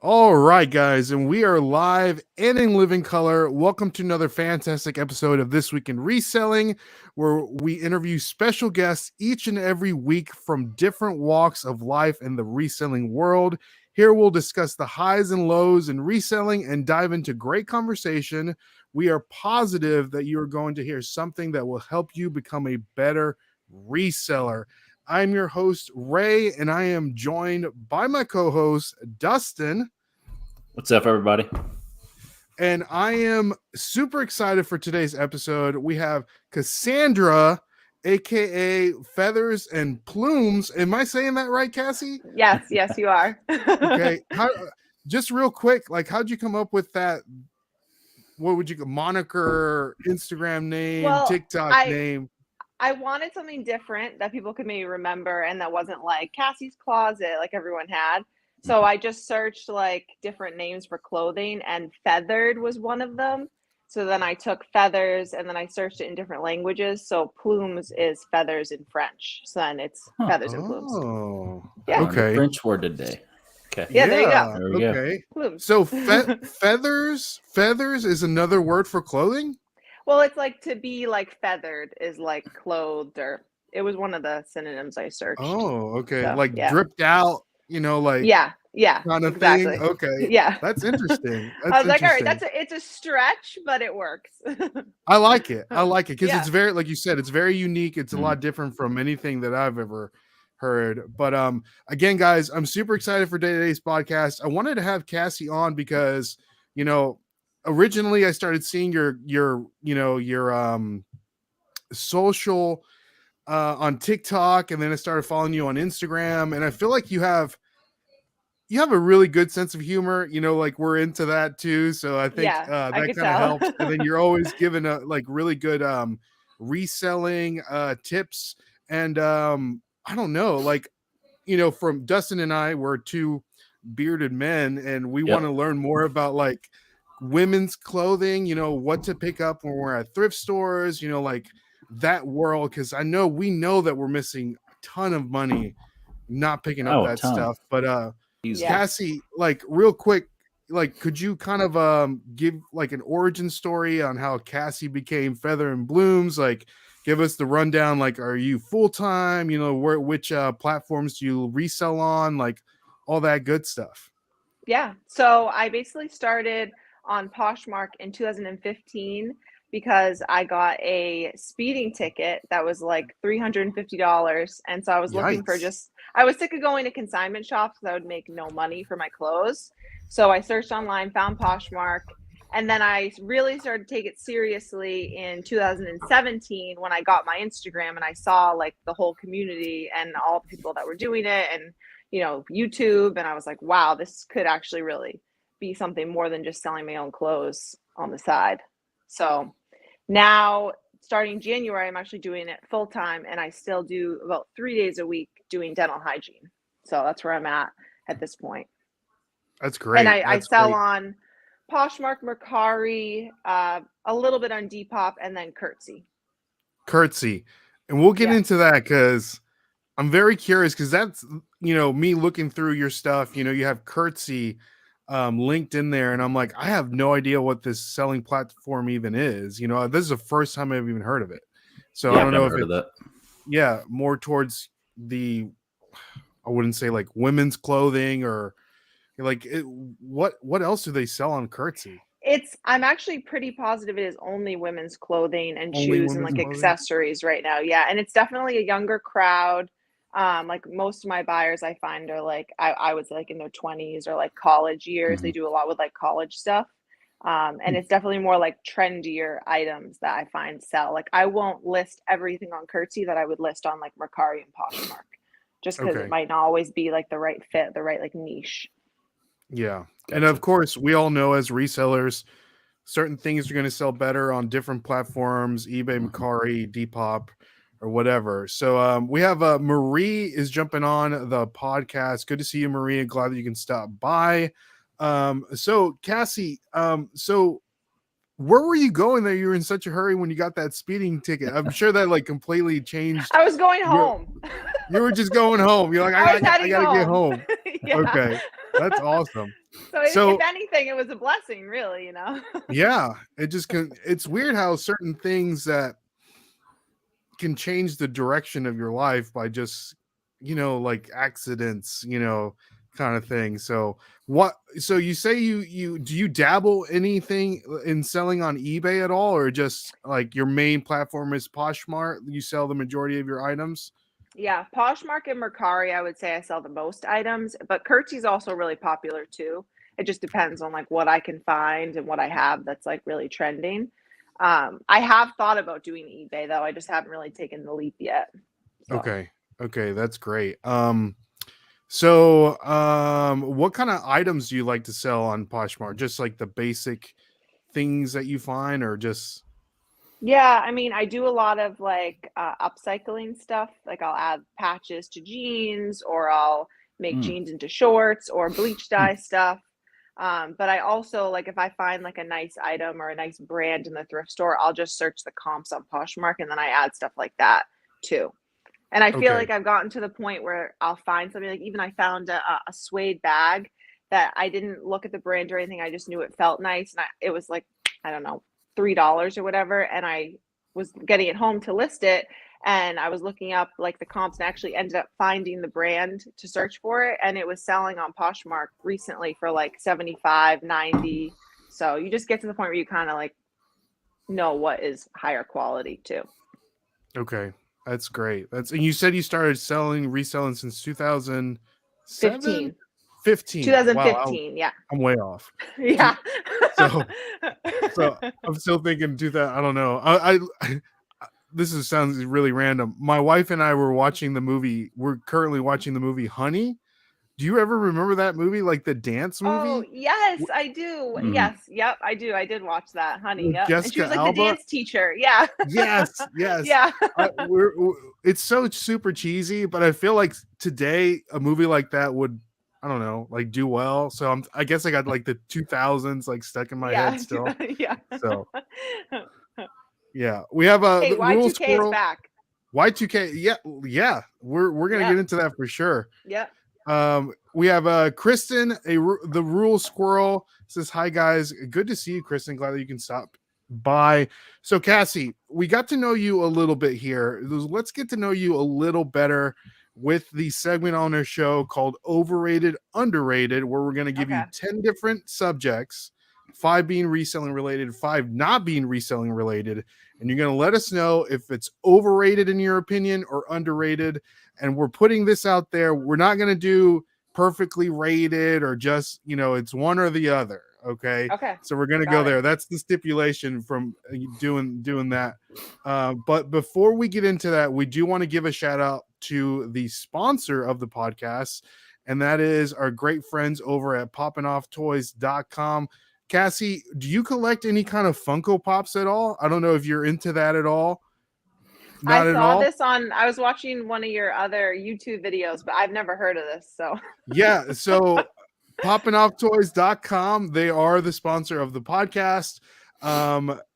All right, guys, and we are live and in living color. Welcome to another fantastic episode of This Week in Reselling, where we interview special guests each and every week from different walks of life in the reselling world. Here we'll discuss the highs and lows in reselling and dive into great conversation. We are positive that you are going to hear something that will help you become a better reseller. I'm your host, Ray, and I am joined by my co-host, Dustin. What's up, everybody? And I am super excited for today's episode. We have Cassandra, aka Feathers and Plumes. Am I saying that right, Cassie? Yes, you are. Okay. Just real quick, like, how'd you come up with that? What would you moniker, Instagram name, TikTok name? I wanted something different that people could maybe remember and that wasn't like Cassie's Closet like everyone had. So I just searched like different names for clothing, and Feathered was one of them. So then I took Feathers and then I searched it in different languages. So Plumes is feathers in French. So then it's Feathers and Plumes. Oh, yeah. Okay. French word today. Okay. Yeah, there you go. There we Okay. go. Plumes. So feathers is another word for clothing? Well, it's like to be like feathered is like clothed, or it was one of the synonyms I searched. Oh, okay. So, like yeah. dripped out, like yeah, kind of exactly. thing. Okay. Yeah. That's interesting. I was like, all right, it's a stretch, but it works. I like it. Because Yeah. it's very, like you said, it's very unique. It's a lot different from anything that I've ever heard. But again, guys, I'm super excited for today's podcast. I wanted to have Cassie on because, originally I started seeing your social on TikTok, and then I started following you on Instagram, and I feel like you have a really good sense of humor, like we're into that too. So I think that kind of helps. And then you're always giving like really good reselling tips. And I don't know, like, from Dustin and I, we're two bearded men, and we want to learn more about like women's clothing, what to pick up when we're at thrift stores, like that world. Because we know that we're missing a ton of money not picking up that stuff. But Cassie, like real quick, like could you kind of give like an origin story on how Cassie became Feather and Blooms? Like give us the rundown. Like, are you full-time? Which platforms do you resell on? Like all that good stuff. Yeah. So I basically started on Poshmark in 2015 because I got a speeding ticket that was like $350. And so I was looking for I was sick of going to consignment shops because I would make no money for my clothes. So I searched online, found Poshmark, and then I really started to take it seriously in 2017 when I got my Instagram and I saw like the whole community and all the people that were doing it and, YouTube. And I was like, wow, this could actually really be something more than just selling my own clothes on the side. So now starting January, I'm actually doing it full time, and I still do about 3 days a week doing dental hygiene. So that's where I'm at this point. That's great. And I sell on Poshmark, Mercari, a little bit on Depop, and then Curtsy. And we'll get into that because I'm very curious, because that's, me looking through your stuff, you have Curtsy linked in there, and I'm like, I have no idea what this selling platform even is. This is the first time I've even heard of it. So I don't know if it's more towards the, I wouldn't say like women's clothing or like what else do they sell on Curtsy? I'm actually pretty positive it is only women's clothing and shoes and like accessories right now. Yeah. And it's definitely a younger crowd. Like most of my buyers I find are like, I would say like in their 20s or like college years. They do a lot with like college stuff. And it's definitely more like trendier items that I find sell. Like I won't list everything on Curtsy that I would list on like Mercari and Poshmark, just because it might not always be like the right fit, the right like niche. Yeah. Gotcha. And of course, we all know as resellers, certain things are going to sell better on different platforms, eBay, Mercari, Depop, or whatever. So we have Marie is jumping on the podcast. Good to see you, Marie. Glad that you can stop by. So Cassie, so where were you going there? You were in such a hurry when you got that speeding ticket. I'm sure that like completely changed. I was going home. You were just going home. You're like, I gotta get home. Yeah. Okay. That's awesome. So if anything, it was a blessing, really, Yeah, it's weird how certain things that can change the direction of your life by just, like accidents, kind of thing. So you say you do you dabble anything in selling on eBay at all, or just like your main platform is Poshmark? You sell the majority of your items? Yeah, Poshmark and Mercari, I would say I sell the most items, but Curtsy's also really popular too. It just depends on like what I can find and what I have that's like really trending. I have thought about doing eBay though. I just haven't really taken the leap yet. So. Okay, that's great. What kind of items do you like to sell on Poshmark? Just like the basic things that you find, or just... Yeah, I mean, I do a lot of like upcycling stuff. Like I'll add patches to jeans, or I'll make jeans into shorts, or bleach dye stuff. But I also like if I find like a nice item or a nice brand in the thrift store, I'll just search the comps on Poshmark and then I add stuff like that too. And I feel like I've gotten to the point where I'll find something like even I found a suede bag that I didn't look at the brand or anything. I just knew it felt nice, and it was like, I don't know, $3 or whatever. And I was getting it home to list it, and I was looking up like the comps and actually ended up finding the brand to search for it, and it was selling on Poshmark recently for like 75, 90. So you just get to the point where you kind of like know what is higher quality too. Okay, that's great. And you said you started reselling since 2007? 15. 2015. Wow, Yeah. I'm way off. Yeah. So I'm still thinking 2000. I don't know. I sounds really random. My wife and I were watching the movie. We're currently watching the movie Honey. Do you ever remember that movie, like the dance movie? Oh, yes, I do. Yes. Yep, I do. I did watch that, Honey. Yep. And she Jessica was like Alba? the dance teacher. Yeah. Yes. Yeah. It's so super cheesy, but I feel like today a movie like that would, I don't know, like do well. So I guess I got like the 2000s like stuck in my head still. Yeah. So yeah, we have Hey, Rule Y2K Squirrel. is back. Y2K, yeah. We're gonna get into that for sure. Yep. We have Kristen, the Rule Squirrel, says, "Hi guys, good to see you, Kristen. Glad that you can stop by." So Cassie, we got to know you a little bit here. Let's get to know you a little better with the segment on our show called Overrated, Underrated, where we're going to give you 10 different subjects, 5 being reselling related, 5 not being reselling related, and you're going to let us know if it's overrated in your opinion or underrated. And we're putting this out there. We're not going to do perfectly rated or just, it's one or the other. Okay. So we're going to go there. That's the stipulation from doing that. But before we get into that, we do want to give a shout out to the sponsor of the podcast, and that is our great friends over at poppingofftoys.com. Cassie, do you collect any kind of Funko Pops at all? I don't know if you're into that at all. Not I saw this I was watching one of your other YouTube videos, but I've never heard of this. So yeah, so poppingofftoys.com, they are the sponsor of the podcast.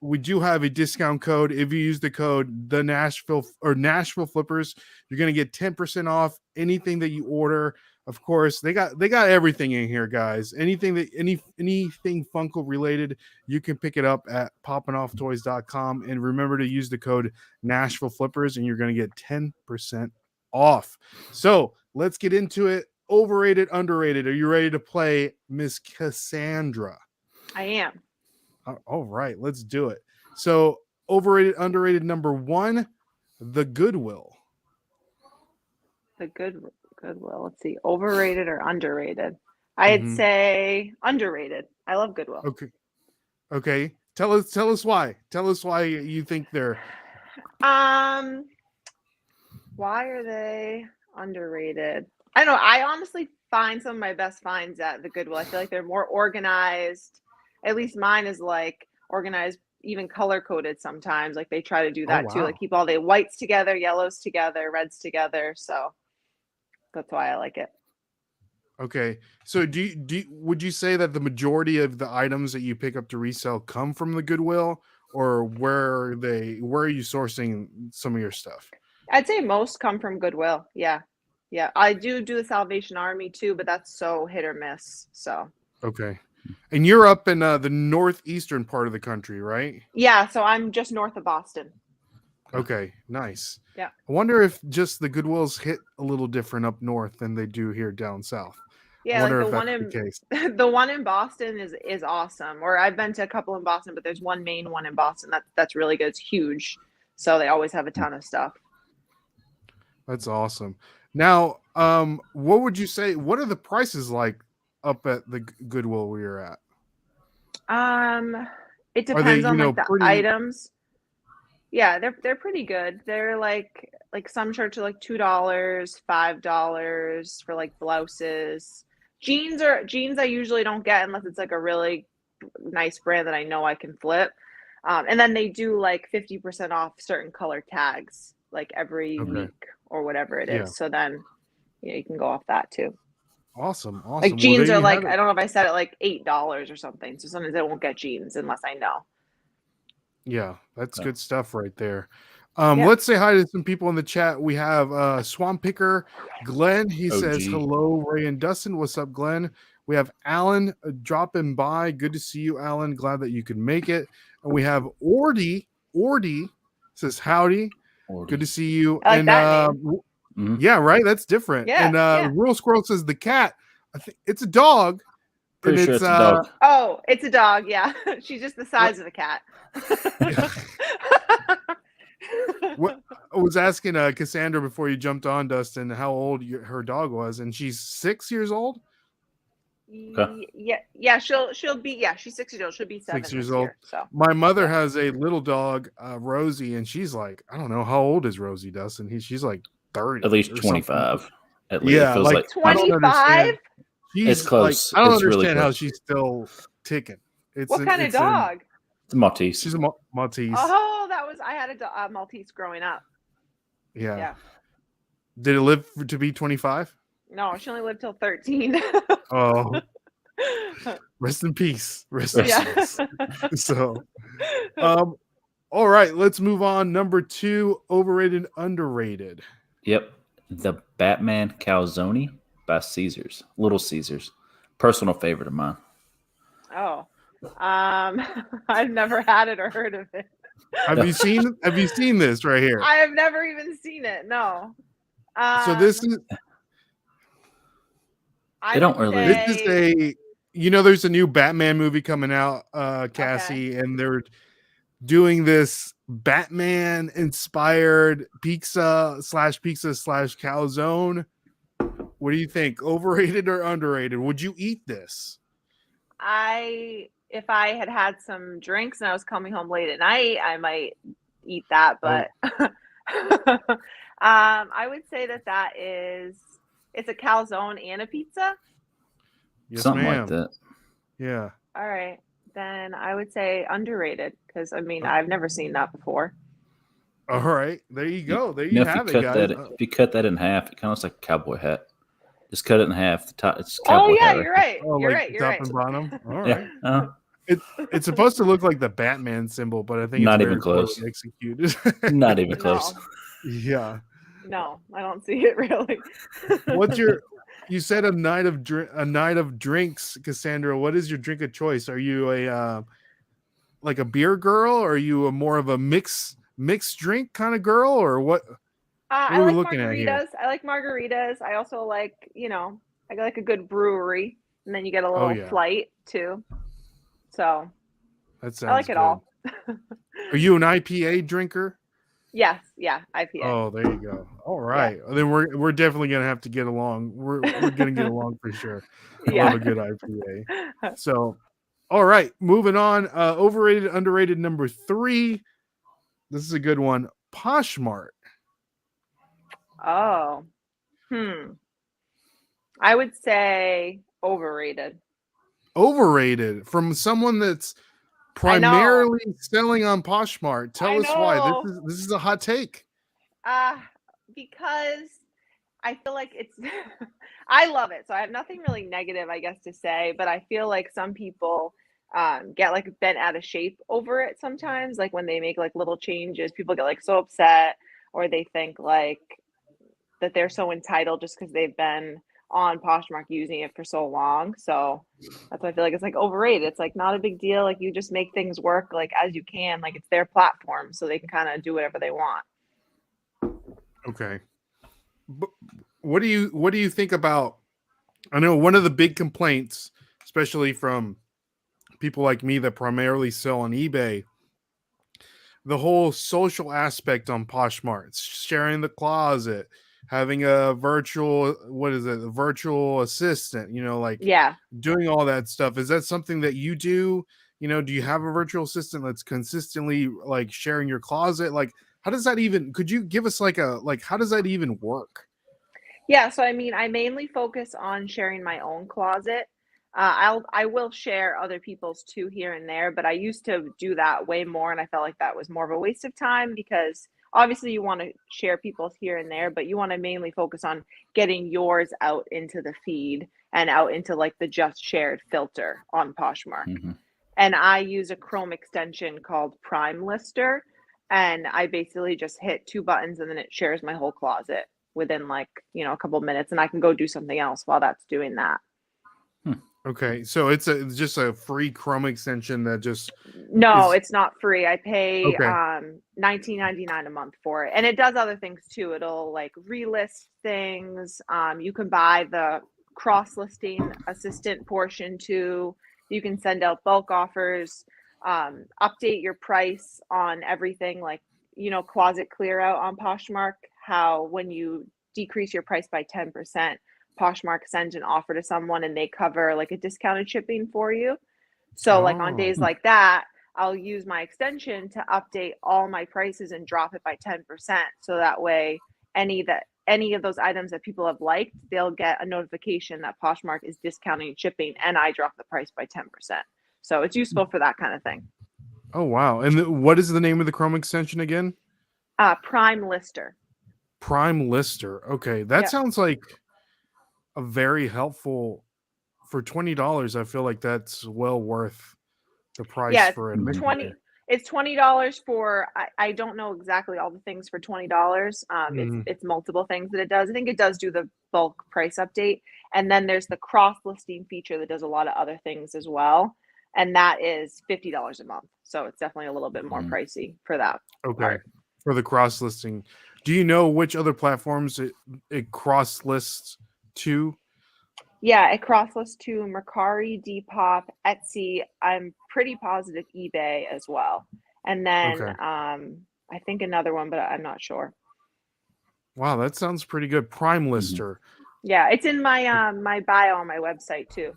We do have a discount code. If you use the code the Nashville Flippers, you're gonna get 10% off anything that you order. Of course, they got everything in here, guys. Anything Funko related, you can pick it up at poppingofftoys.com. And remember to use the code Nashville Flippers, and you're going to get 10% off. So let's get into it. Overrated, underrated. Are you ready to play, Miss Cassandra? I am. All right, let's do it. So overrated, underrated, number 1, the Goodwill. The Goodwill. Let's see, overrated or underrated? I'd say underrated. I love Goodwill. Okay. Tell us why. Tell us why you think they're. Why are they underrated? I don't know. I honestly find some of my best finds at the Goodwill. I feel like they're more organized. At least mine is like organized, even color coded sometimes. Like they try to do that too. Like keep all the whites together, yellows together, reds together. So that's why I like it. Okay. So would you say that the majority of the items that you pick up to resell come from the Goodwill, or where are you sourcing some of your stuff? I'd say most come from Goodwill. Yeah. Yeah, I do the Salvation Army too, but that's so hit or miss. So Okay. And you're up in the northeastern part of the country, right? yeah, so I'm just north of Boston. Okay, nice. Yeah. I wonder if just the Goodwills hit a little different up north than they do here down south. I Yeah, like wonder the if one that's in the case. the one in Boston is awesome. Or I've been to a couple in Boston, but there's one main one in Boston that's really good. It's huge. So they always have a ton of stuff. That's awesome. Now, what would you say? What are the prices like up at the Goodwill where you're at? It Are they, depends on like the pretty? items. Yeah, they're pretty good. They're like some shirts are like $2, $5 for like blouses. Jeans I usually don't get unless it's like a really nice brand that I know I can flip. And then they do like 50% off certain color tags like every Okay. week or whatever it is. Yeah. So then you can go off that too. Awesome. Like jeans are like, I don't know if I said it, like $8 or something. So sometimes I won't get jeans unless I know. Yeah, that's Okay. good stuff right there. Yeah. Let's say hi to some people in the chat. We have Swamp Picker Glenn. He says OG. hello, Ray and Dustin. What's up, Glenn? We have Alan dropping by. Good to see you, Alan. Glad that you could make it. And we have Ordy. Ordy says howdy. Good to see you. I like that name. Yeah, right. That's different. Yeah, And yeah. Rural Squirrel says the cat. I think it's a dog. Pretty sure it's a dog. Oh, it's a dog. Yeah, she's just the size of a cat. What I was asking Cassandra before you jumped on, Dustin, how old her dog was, and she's 6 years old. Okay. Yeah. She'll be. Yeah, she's 6 years old. She'll be 7 6 years this old. year, so My mother has a little dog, Rosie, and she's like, I don't know how old is Rosie, Dustin. She's like 30, At least or 25. something. At least Yeah, it feels like 25. She's It's close. Like, I don't It's really understand how close. she's still ticking. What kind of dog? It's a Maltese. She's a Maltese. Oh, I had a Maltese growing up. Yeah. Did it live to be 25? No, she only lived till 13. Oh, rest in peace. Rest in peace. So, all right, let's move on. Number 2, overrated, underrated. Yep. The Batman Calzone by Caesars. Little Caesars. Personal favorite of mine. Oh. I've never had it or heard of it. Have you seen this right here? I have never even seen it. No. So this is This is a there's a new Batman movie coming out, Cassie, and they're doing this Batman inspired pizza slash calzone. What do you think? Overrated or underrated? Would you eat this? If I had some drinks and I was coming home late at night, I might eat that, but I would say that it's a calzone and a pizza. Yes, Something ma'am. like that. Yeah. All right. Then I would say underrated because I've never seen that before. All right. There you go. There you have it, guys. If you cut that in half, it kind of looks like a cowboy hat. Just cut it in half. The top, it's cowboy hat. You're right. Oh, you're like right. You're top right. and bottom. All right. Yeah. It's supposed to look like the Batman symbol, but I think not it's even close. Executed. Not even close. Yeah. No, I don't see it really. You said a night of drinks, Cassandra. What is your drink of choice? Are you a like a beer girl, or are you more of a mixed drink kind of girl, or what? I like margaritas. I like margaritas. I also like, I like a good brewery, and then you get a little flight too. So that sounds I like it all. Are you an IPA drinker? Yes, yeah, IPA. Oh, there you go. All right, then we're definitely gonna have to get along. We're gonna get along for sure. I love a good IPA. So, all right, moving on. Overrated, underrated. Number 3. This is a good one. Poshmark. Oh, I would say overrated. Overrated from someone that's primarily selling on Poshmark. Tell us why. This is a hot take. Because I feel like it's I love it. So I have nothing really negative, I guess, to say, but I feel like some people get like bent out of shape over it sometimes. Like when they make like little changes, people get like so upset, or they think like that they're so entitled just because they've been on Poshmark using it for so long. So that's why I feel like it's like overrated. It's like not a big deal. Like you just make things work like as you can. Like it's their platform, so they can kind of do whatever they want. Okay. But what do you think about? I know one of the big complaints, especially from people like me that primarily sell on eBay, the whole social aspect on Poshmark, sharing the closet, having a virtual, a virtual assistant, like doing all that stuff. Is that something that you do? Do you have a virtual assistant that's consistently like sharing your closet? Like, how does that even, could you give us how does that even work? Yeah, so I mean, I mainly focus on sharing my own closet. I will share other people's too here and there, but I used to do that way more, and I felt like that was more of a waste of time because obviously you want to share people's here and there, but you want to mainly focus on getting yours out into the feed and out into like the just shared filter on Poshmark. Mm-hmm. And I use a Chrome extension called Prime Lister, and I basically just hit 2 buttons and then it shares my whole closet within like, a couple minutes, and I can go do something else while that's doing that. Okay, so it's just a free Chrome extension that just No, it's not free. I pay okay. $19.99 a month for it, and it does other things too. It'll like relist things. You can buy the cross listing assistant portion too. You can send out bulk offers, update your price on everything, like closet clear out on Poshmark. How when you decrease your price by 10%, Poshmark sends an offer to someone and they cover like a discounted shipping for you. So like on days like that, I'll use my extension to update all my prices and drop it by 10%. So that way any of those items that people have liked, they'll get a notification that Poshmark is discounting shipping and I drop the price by 10%. So it's useful for that kind of thing. Oh, wow. And what is the name of the Chrome extension again? Prime Lister. Prime Lister. Okay. That sounds like a very helpful for $20. I feel like that's well worth the price for admission. It's $20 for I don't know exactly all the things for $20. It's multiple things that it does. I think it does do the bulk price update, and then there's the cross listing feature that does a lot of other things as well, and that is $50 a month. So it's definitely a little bit more pricey for that. Okay, part. For the cross listing, do you know which other platforms it cross lists to? Yeah, it cross lists to Mercari, Depop, Etsy. I'm pretty positive eBay as well. And then I think another one, but I'm not sure. Wow, that sounds pretty good. Prime Lister. Yeah, it's in my my bio on my website too.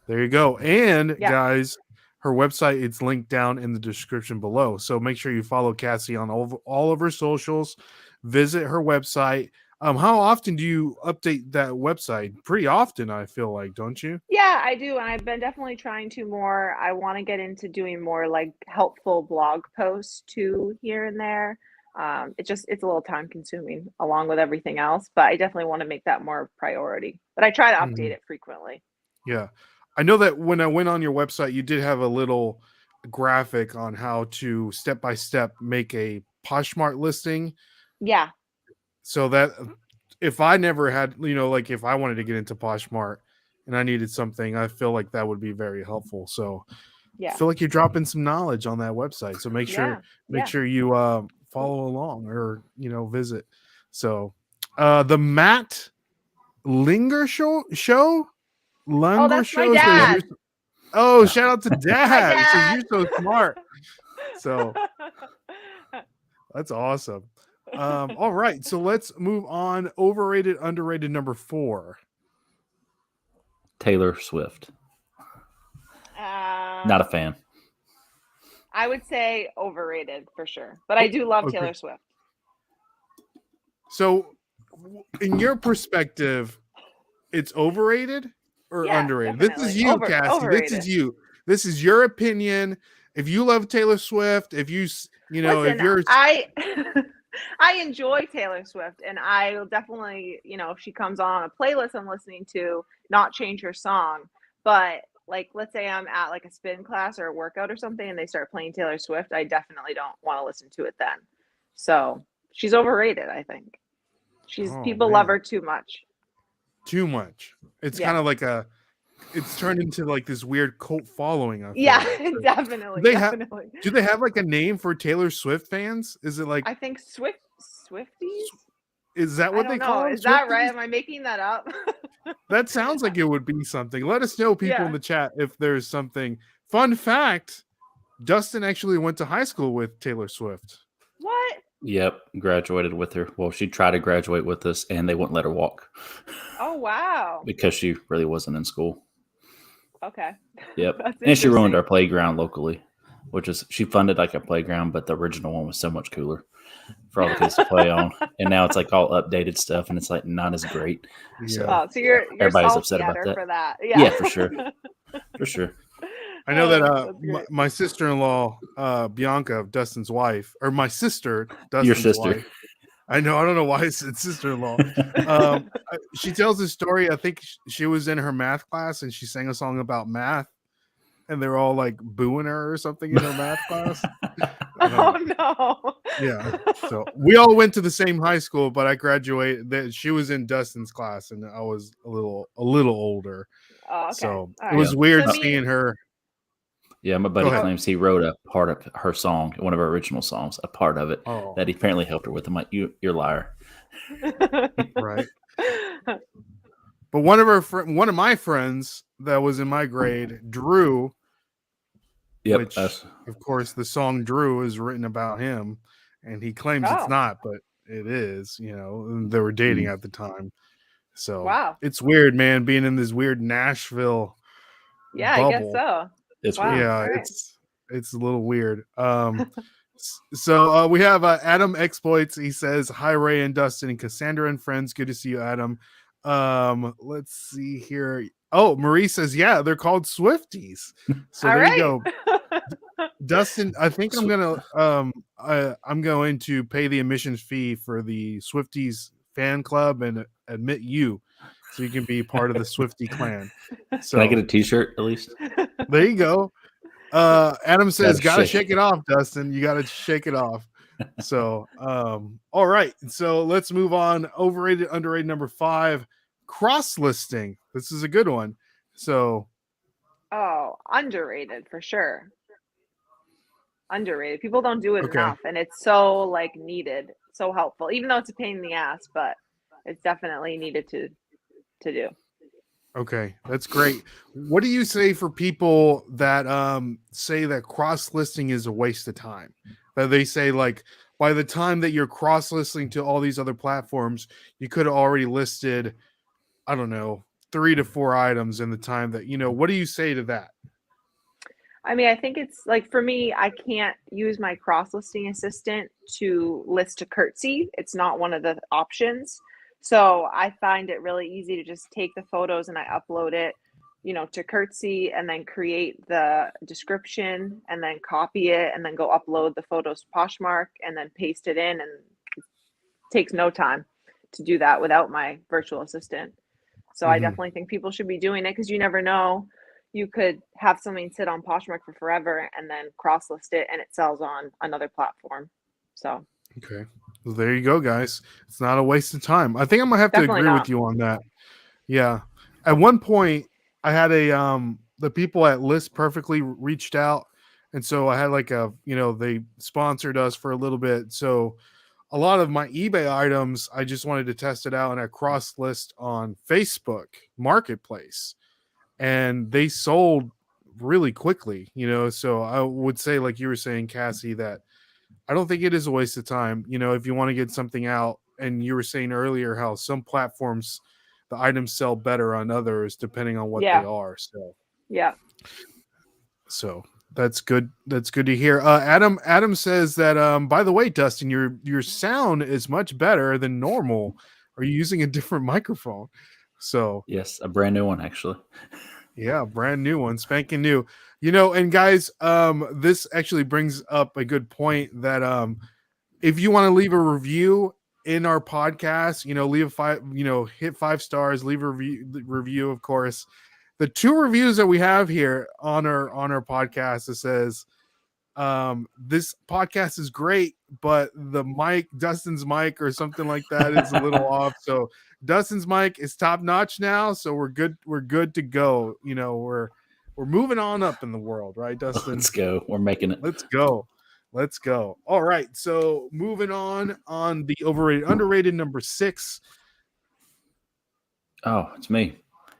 There you go. And guys, her website, it's linked down in the description below. So make sure you follow Cassie on all of her socials. Visit her website. How often do you update that website? Pretty often, I feel like, don't you? Yeah, I do. And I've been definitely trying to more. I want to get into doing more like helpful blog posts too here and there. It's a little time consuming along with everything else, but I definitely want to make that more priority. But I try to update it frequently. Yeah. I know that when I went on your website, you did have a little graphic on how to step by step make a Poshmark listing. Yeah. So that if I never had, like if I wanted to get into Poshmark and I needed something, I feel like that would be very helpful. So I feel like you're dropping some knowledge on that website. So make sure you follow along or, visit. So the Matt Linger show Oh, that's my dad. Shout out to dad. He says you're so smart. So that's awesome. All right, so let's move on. Overrated, underrated, number 4. Taylor Swift. Not a fan. I would say overrated for sure, but I do love Taylor Swift. So, in your perspective, it's overrated or underrated? Definitely. This is you, Cassie. Overrated. This is you. This is your opinion. If you love Taylor Swift, if you Listen, if you're I enjoy Taylor Swift, and I will definitely, if she comes on a playlist I'm listening to, not change her song. But like, let's say I'm at like a spin class or a workout or something, and they start playing Taylor Swift, I definitely don't want to listen to it then. So she's overrated, I think. People love her too much. Too much. It's kind of like it's turned into like this weird cult following. Definitely. Do they have like a name for Taylor Swift fans? Is it like, I think Swifties? Is that what they call them? Is that right? Am I making that up? That sounds like it would be something. Let us know, people in the chat, if there's something. Fun fact, Dustin actually went to high school with Taylor Swift. What? Yep, graduated with her. Well, she tried to graduate with us, and they wouldn't let her walk. Oh, wow. Because she really wasn't in school. Okay. Yep. And she ruined our playground locally, which is, she funded like a playground, but the original one was so much cooler for all the kids to play on. And now it's like all updated stuff, and it's like not as great. So you're everybody's upset about that. For that. Yeah, for sure. For sure. I know that my sister-in-law, Bianca, Dustin's wife, or my sister, Dustin's your sister. wife. I know. I don't know why I said sister-in-law. She tells this story. I think she was in her math class and she sang a song about math, and they're all like booing her or something in her math class. Oh no! Yeah. So we all went to the same high school, but I graduated. She was in Dustin's class, and I was a little older. Oh, okay. So it was weird seeing her. Yeah, my buddy claims he wrote a part of her song, one of her original songs, a part of it that he apparently helped her with. I'm like, you're a liar. Right. But one of my friends that was in my grade, Drew, which of course the song Drew is written about him, and he claims it's not, but it is. You know, they were dating at the time. So it's weird, man, being in this weird Nashville. Yeah, bubble. I guess so. It's weird. Yeah, it's a little weird. So we have Adam Exploits. He says, "Hi Ray and Dustin and Cassandra and friends. Good to see you, Adam." Let's see here. Oh, Marie says, "Yeah, they're called Swifties." So there you go, Dustin. I think I'm going to pay the admissions fee for the Swifties fan club and admit you, so you can be part of the Swiftie clan. So, can I get a T-shirt at least? There you go. Adam says, "Gotta shake it off, Dustin. You gotta shake it off." So, all right. So let's move on. Overrated, underrated, number 5, cross listing. This is a good one. So, underrated for sure. Underrated. People don't do it enough, and it's so like needed, so helpful. Even though it's a pain in the ass, but it's definitely needed to do. Okay, that's great. What do you say for people that say that cross listing is a waste of time? That they say like by the time that you're cross listing to all these other platforms, you could have already listed, I don't know, 3 to 4 items in the time that, what do you say to that? I mean, I think it's like, for me, I can't use my cross listing assistant to list a curtsy. It's not one of the options. So I find it really easy to just take the photos and I upload it, to Curtsy, and then create the description and then copy it and then go upload the photos to Poshmark and then paste it in. And it takes no time to do that without my virtual assistant. So I definitely think people should be doing it, because you never know. You could have something sit on Poshmark for forever and then cross list it and it sells on another platform. So. Okay. Well, there you go, guys. It's not a waste of time. I think I'm gonna have to agree with you on that. Yeah. At one point, I had the people at List Perfectly reached out, and so I had like they sponsored us for a little bit. So a lot of my eBay items, I just wanted to test it out, and I cross list on Facebook Marketplace, and they sold really quickly. So I would say, like you were saying, Cassie, that I don't think it is a waste of time. If you want to get something out, and you were saying earlier how some platforms, the items sell better on others depending on what they are. So, So that's good. That's good to hear. Adam says that, by the way, Dustin, your sound is much better than normal. Are you using a different microphone? So yes, a brand new one, actually. Yeah, brand new one, spanking new. And guys, this actually brings up a good point that if you want to leave a review in our podcast, leave a 5, hit 5 stars, leave a review, of course. The 2 reviews that we have here on our podcast, it says This podcast is great, but the mic, Dustin's mic or something like that is a little off. So Dustin's mic is top notch now. So we're good to go. You know, we're moving on up in the world, right, Dustin? Let's go. We're making it. Let's go. All right. So moving on the overrated, underrated number 6. Oh, it's me.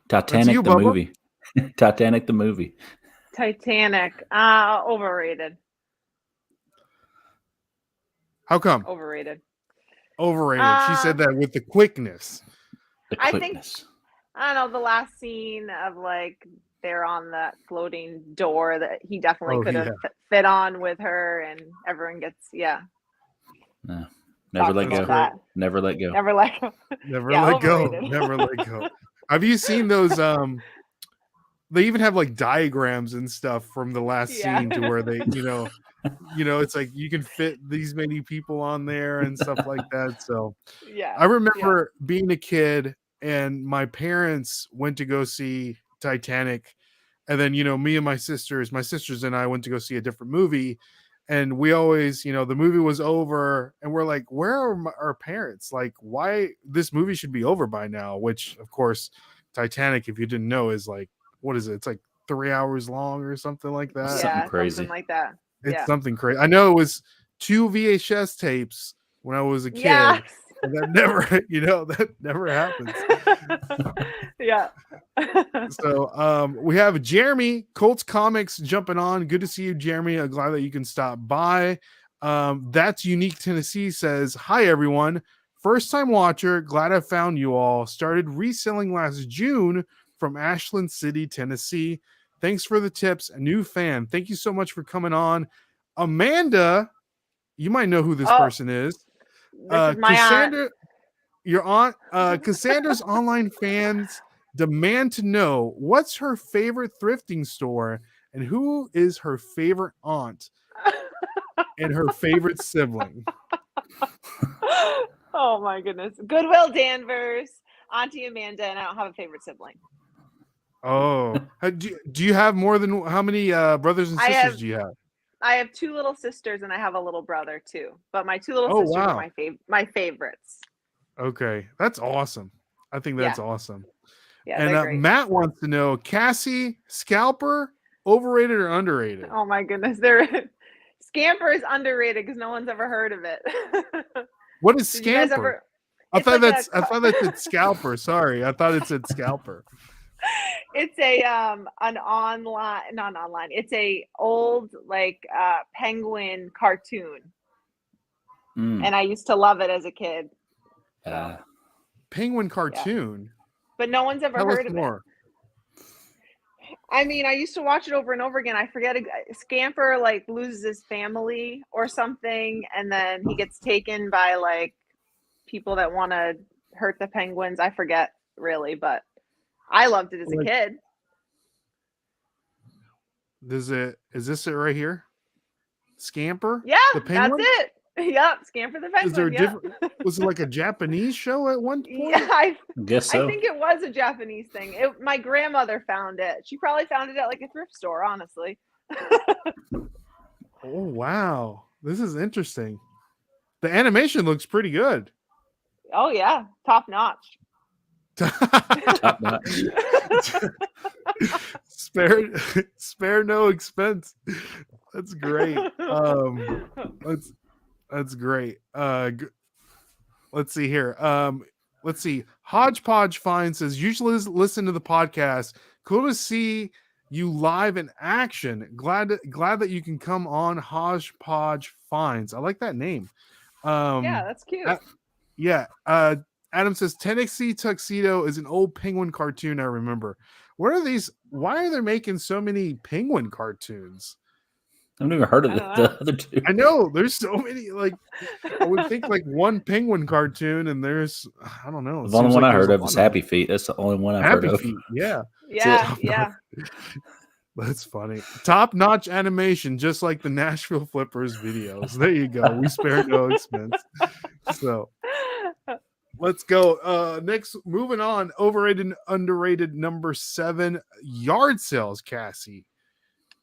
Titanic the movie. Titanic the movie. Titanic. Overrated. How come? Overrated. She said that with the quickness. I think, I don't know, the last scene of like they're on that floating door that he definitely could have fit on with her, and everyone gets No. Never let go. Never let go. Never let go. Never let go. Never let go. Have you seen those? They even have like diagrams and stuff from the last scene to where they, you know, it's like you can fit these many people on there and stuff like that. So I remember being a kid and my parents went to go see Titanic, and then, you know, me and my sisters and I went to go see a different movie, and we always, you know, the movie was over and we're like, where are our parents? Like, why this movie should be over by now? Which, of course, Titanic, if you didn't know, is like, what is it? It's like 3 hours long or something like that. Something crazy. Something like that. It's something crazy. I know it was 2 VHS tapes when I was a kid. Yes. And that never, you know, that never happens. Yeah. So we have Jeremy, Colts Comics, jumping on. Good to see you, Jeremy. I'm glad that you can stop by. That's Unique Tennessee says, hi, everyone. First time watcher. Glad I found you all. Started reselling last June from Ashland City, Tennessee. Thanks for the tips. A new fan. Thank you so much for coming on. Amanda, you might know who this person is. This is my Cassandra, aunt. Your aunt. Cassandra's online fans demand to know what's her favorite thrifting store and who is her favorite aunt and her favorite sibling. Oh my goodness. Goodwill Danvers, Auntie Amanda, and I don't have a favorite sibling. Oh, do you have more than how many brothers and sisters do you have? I have 2 little sisters and I have a little brother too. But my 2 little sisters are my favorites. Okay, that's awesome. I think that's awesome. Yeah, and Matt wants to know, Cassie, scalper, overrated or underrated? Oh my goodness, Scamper is underrated because no one's ever heard of it. What is Scamper? I thought that said scalper. Sorry, I thought it said scalper. It's an online, not online. It's a old penguin cartoon, and I used to love it as a kid. Penguin cartoon, but no one's ever heard of it. I mean, I used to watch it over and over again. I forget. Scamper loses his family or something, and then he gets taken by people that want to hurt the penguins. I forget really, but I loved it as a kid. Is this it right here? Scamper? Yeah, that's it. Yep, Scamper the Penguin. Is there was it like a Japanese show at one point? Yeah, I guess so. I think it was a Japanese thing. My grandmother found it. She probably found it at a thrift store, honestly. Oh, wow. This is interesting. The animation looks pretty good. Oh, yeah. Top notch. Top notch. Spare no expense. That's great. That's great. Let's see here. Let's see. Hodgepodge Fine says, usually listen to the podcast. Cool to see you live in action. Glad that you can come on. Hodgepodge Finds. I like that name. Yeah, that's cute. Adam says Tennessee Tuxedo is an old penguin cartoon I remember. What are these? Why are they making so many penguin cartoons? I've never heard of the other two. I know there's so many. I would think one penguin cartoon, and there's I don't know. The only one I heard of is Happy Feet. That's the only one I've heard of. Feet, yeah. Yeah. That's funny. Top notch animation, just like the Nashville Flippers videos. There you go. We spare no expense. So let's go. Next, moving on. Overrated and underrated number 7. Yard sales, Cassie.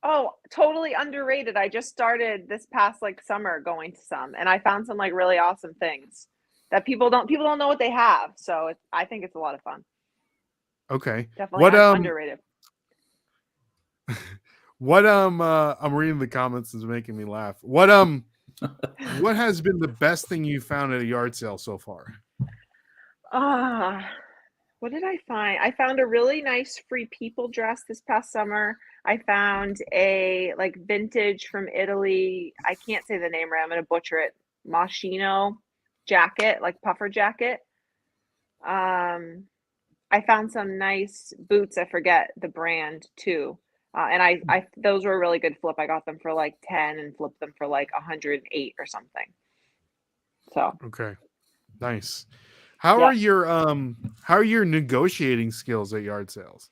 Oh, totally underrated. I just started this past like summer going to some, and I found some like really awesome things that people don't know what they have. So I think it's a lot of fun. Okay. Definitely underrated. What I'm reading the comments, is making me laugh. What has been the best thing you found at a yard sale so far? What did I find? I found a really nice Free People dress this past summer. I found a like vintage from Italy. I can't say the name right. I'm gonna butcher it. Moschino jacket, like puffer jacket. I found some nice boots. I forget the brand too. And I those were a really good flip. I got them for like 10 and flipped them for like 108 or something. So okay, nice. How are your negotiating skills at yard sales?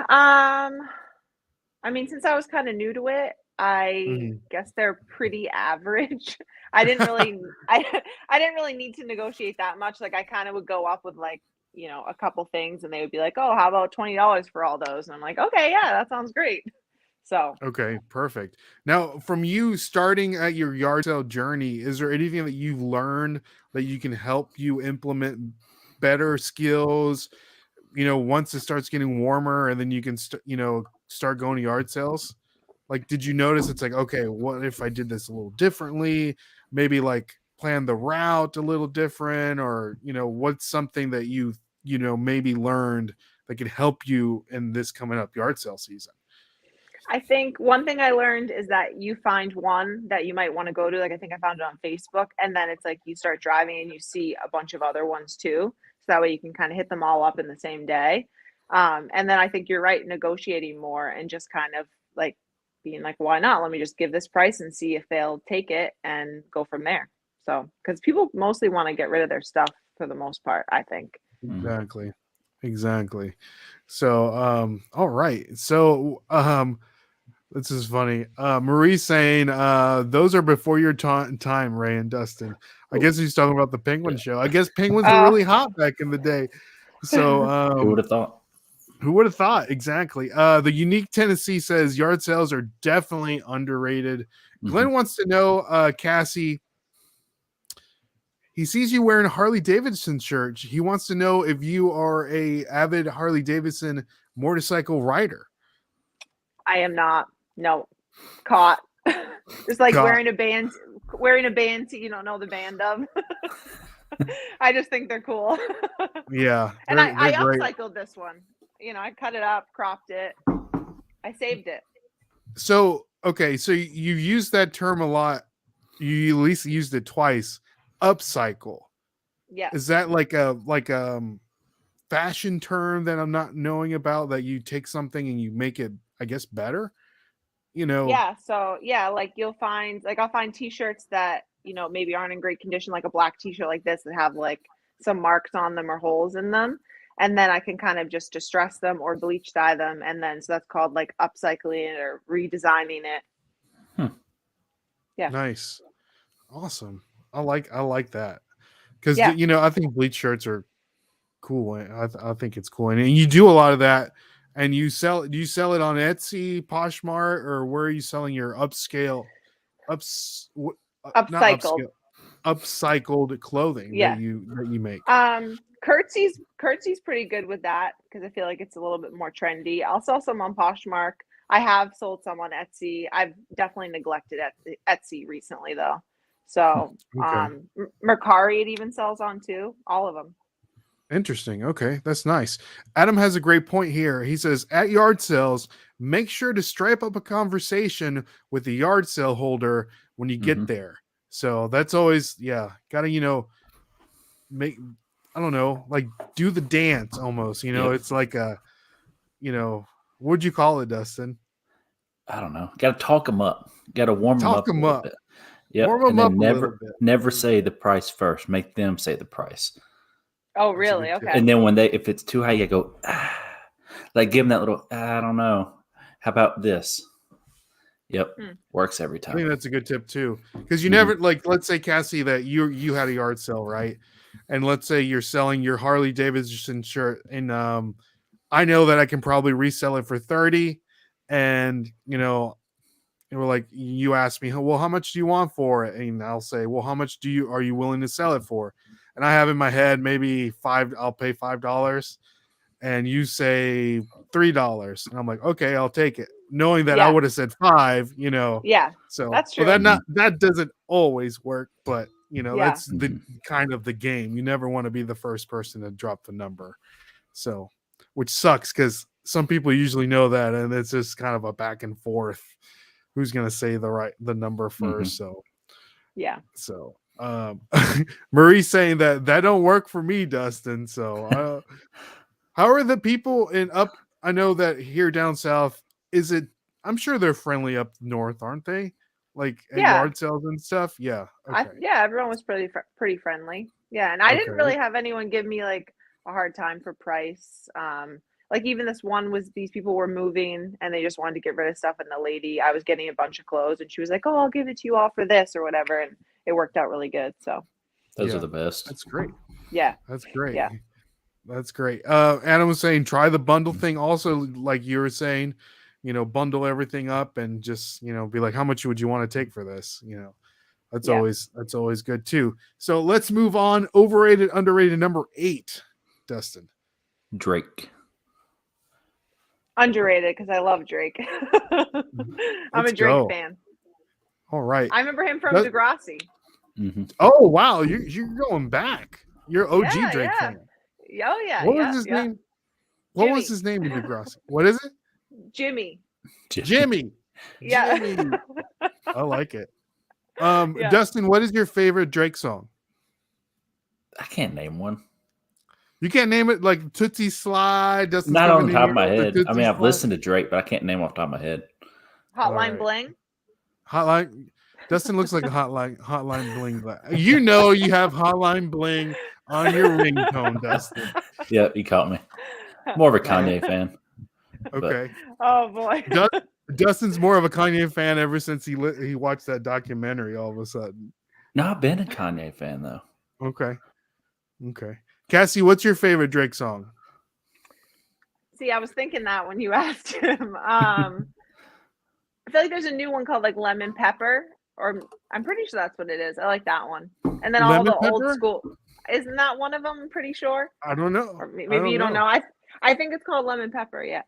I mean, since I was kind of new to it, I guess they're pretty average. I didn't really need to negotiate that much. Like I kind of would go up with like, a couple things and they would be like, "Oh, how about $20 for all those?" And I'm like, "Okay, yeah, that sounds great." So, okay, perfect. Now, from you starting at your yard sale journey, is there anything that you've learned that you can help you implement better skills, once it starts getting warmer and then you can start going to yard sales? Like, did you notice it's like, okay, what if I did this a little differently? Maybe like plan the route a little different, or, what's something that you maybe learned that could help you in this coming up yard sale season? I think one thing I learned is that you find one that you might want to go to. Like I think I found it on Facebook, and then it's like you start driving and you see a bunch of other ones too. So that way you can kind of hit them all up in the same day. And then I think you're right, negotiating more and just kind of like being like, why not? Let me just give this price and see if they'll take it and go from there. So, because people mostly want to get rid of their stuff for the most part, I think. Exactly. So, all right. So, this is funny. Marie's saying, those are before your time, Ray and Dustin. I guess he's talking about the Penguin show. I guess penguins were really hot back in the day. So, who would have thought? Who would have thought? Exactly. The Unique Tennessee says yard sales are definitely underrated. Glenn wants to know, Cassie, he sees you wearing a Harley Davidson shirt. He wants to know if you are a avid Harley Davidson motorcycle rider. I am not. No, caught. It's like Caught. wearing a band you don't know the band of. I just think they're cool. Yeah. And I upcycled this one. I cut it up, cropped it. I saved it. So, okay. So you used that term a lot. You at least used it twice. Upcycle. Yeah. Is that like a fashion term that I'm not knowing about, that you take something and you make it, I guess, better? Yeah. So yeah, like you'll find, like I'll find t-shirts that, maybe aren't in great condition, like a black t-shirt like this that have like some marks on them or holes in them. And then I can kind of just distress them or bleach dye them. And then, so that's called like upcycling it or redesigning it. Yeah. Nice. Awesome. I like that. Cause Yeah. I think bleach shirts are cool. I think it's cool. And you do a lot of that, and do you sell it on Etsy, Poshmark, or where are you selling your upcycled clothing that you make? Curtsy's pretty good with that because I feel like it's a little bit more trendy. I'll sell some on Poshmark. I have sold some on Etsy. I've definitely neglected Etsy recently though. So Mercari it even sells on too. All of them. Interesting. Okay, that's nice. Adam has a great point here. He says, at yard sales, make sure to stripe up a conversation with the yard sale holder when you get there. So that's always, gotta, make, I don't know, like do the dance almost, it's like a, what'd you call it, Dustin? I don't know. Got to talk them up. Got to warm them up a little bit. Yep. Warm them up a little bit. Never say the price first. Make them say the price. Oh, really? Okay. And then if it's too high, you go, like give them that little, I don't know. How about this? Yep. Works every time. I think that's a good tip too. Because you never, like, let's say, Cassie, that you had a yard sale, right? And let's say you're selling your Harley Davidson shirt, and I know that I can probably resell it for 30, and we're like, you ask me, well, how much do you want for it? And I'll say, well, how much are you willing to sell it for? And I have in my head maybe I'll pay $5, and you say $3, and I'm like, okay, I'll take it, knowing that I would have said $5. Yeah, so that's true. But that doesn't always work, but that's the kind of the game. You never want to be the first person to drop the number, so which sucks because some people usually know that, and it's just kind of a back and forth. Who's going to say the number first? So, yeah. So, Marie's saying that don't work for me, Dustin. So, how are the people I know that here down south, I'm sure they're friendly up north, aren't they? Like at yard sales and stuff. Yeah. Okay. Everyone was pretty friendly. Yeah. And I didn't really have anyone give me like a hard time for price. Like even this one these people were moving and they just wanted to get rid of stuff. And the lady, I was getting a bunch of clothes and she was like, oh, I'll give it to you all for this or whatever. And it worked out really good. So those are the best. That's great. Yeah. That's great. Yeah. That's great. Adam was saying, try the bundle thing. Also, like you were saying, bundle everything up and just, be like, how much would you want to take for this? That's always good too. So let's move on. Overrated, underrated, number 8, Dustin. Drake. Underrated because I love Drake. I'm a Drake fan. All right. I remember him from Degrassi. Mm-hmm. Oh wow, you're going back. You're OG Drake fan. Oh yeah. What was his name? What was his name in Degrassi? What is it? Jimmy. Yeah. Jimmy. I like it. Dustin, what is your favorite Drake song? I can't name one. You can't name it like Tootsie Slide. Dustin's not on the top of my head. I mean, I've listened to Drake, but I can't name off the top of my head. Hotline Bling. Hotline. Dustin looks like a Hotline Bling. You have Hotline Bling on your ringtone, Dustin. Yeah, you caught me. More of a Kanye fan. Okay. Oh boy. Dustin's more of a Kanye fan ever since he watched that documentary. All of a sudden. No, I've been a Kanye fan though. Okay. Cassie, what's your favorite Drake song? See, I was thinking that when you asked him. I feel like there's a new one called like Lemon Pepper, or I'm pretty sure that's what it is. I like that one. And then all the old school. Isn't that one of them? I'm pretty sure. I don't know. Or maybe you don't know. I think it's called Lemon Pepper. Yeah.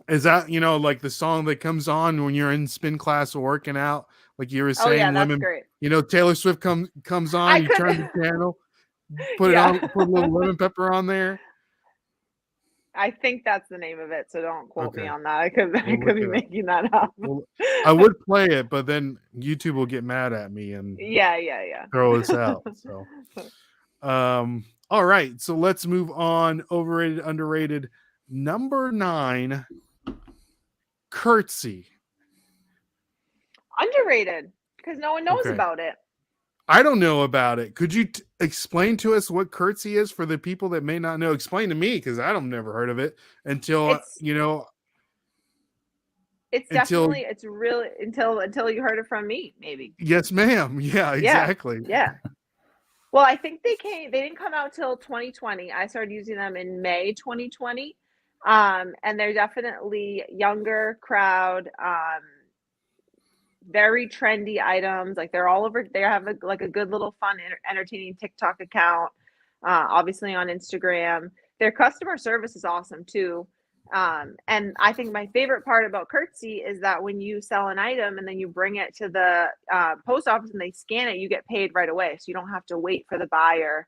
Is that like the song that comes on when you're in spin class or working out? Like you were saying, that's Lemon. Great. Taylor Swift comes on. You turn the channel. Put it on. Put a little lemon pepper on there. I think that's the name of it, so don't quote me on that. I could be making that up. Well, I would play it, but then YouTube will get mad at me and throw us out. So, all right. So let's move on. Overrated, underrated. Number 9, Curtsy. Underrated because no one knows about it. I don't know about it. Could you explain to us what Curtsy is for the people that may not know? Explain to me because I've never heard of it until It's definitely really until you heard it from me, maybe. Yes, ma'am. Yeah, exactly. Yeah. Well, I think they didn't come out till 2020. I started using them in May 2020. And they're definitely younger crowd. Very trendy items. Like they're all over. They have a good little fun, entertaining TikTok account. Obviously on Instagram. Their customer service is awesome too. And I think my favorite part about Curtsy is that when you sell an item and then you bring it to the post office and they scan it, you get paid right away. So you don't have to wait for the buyer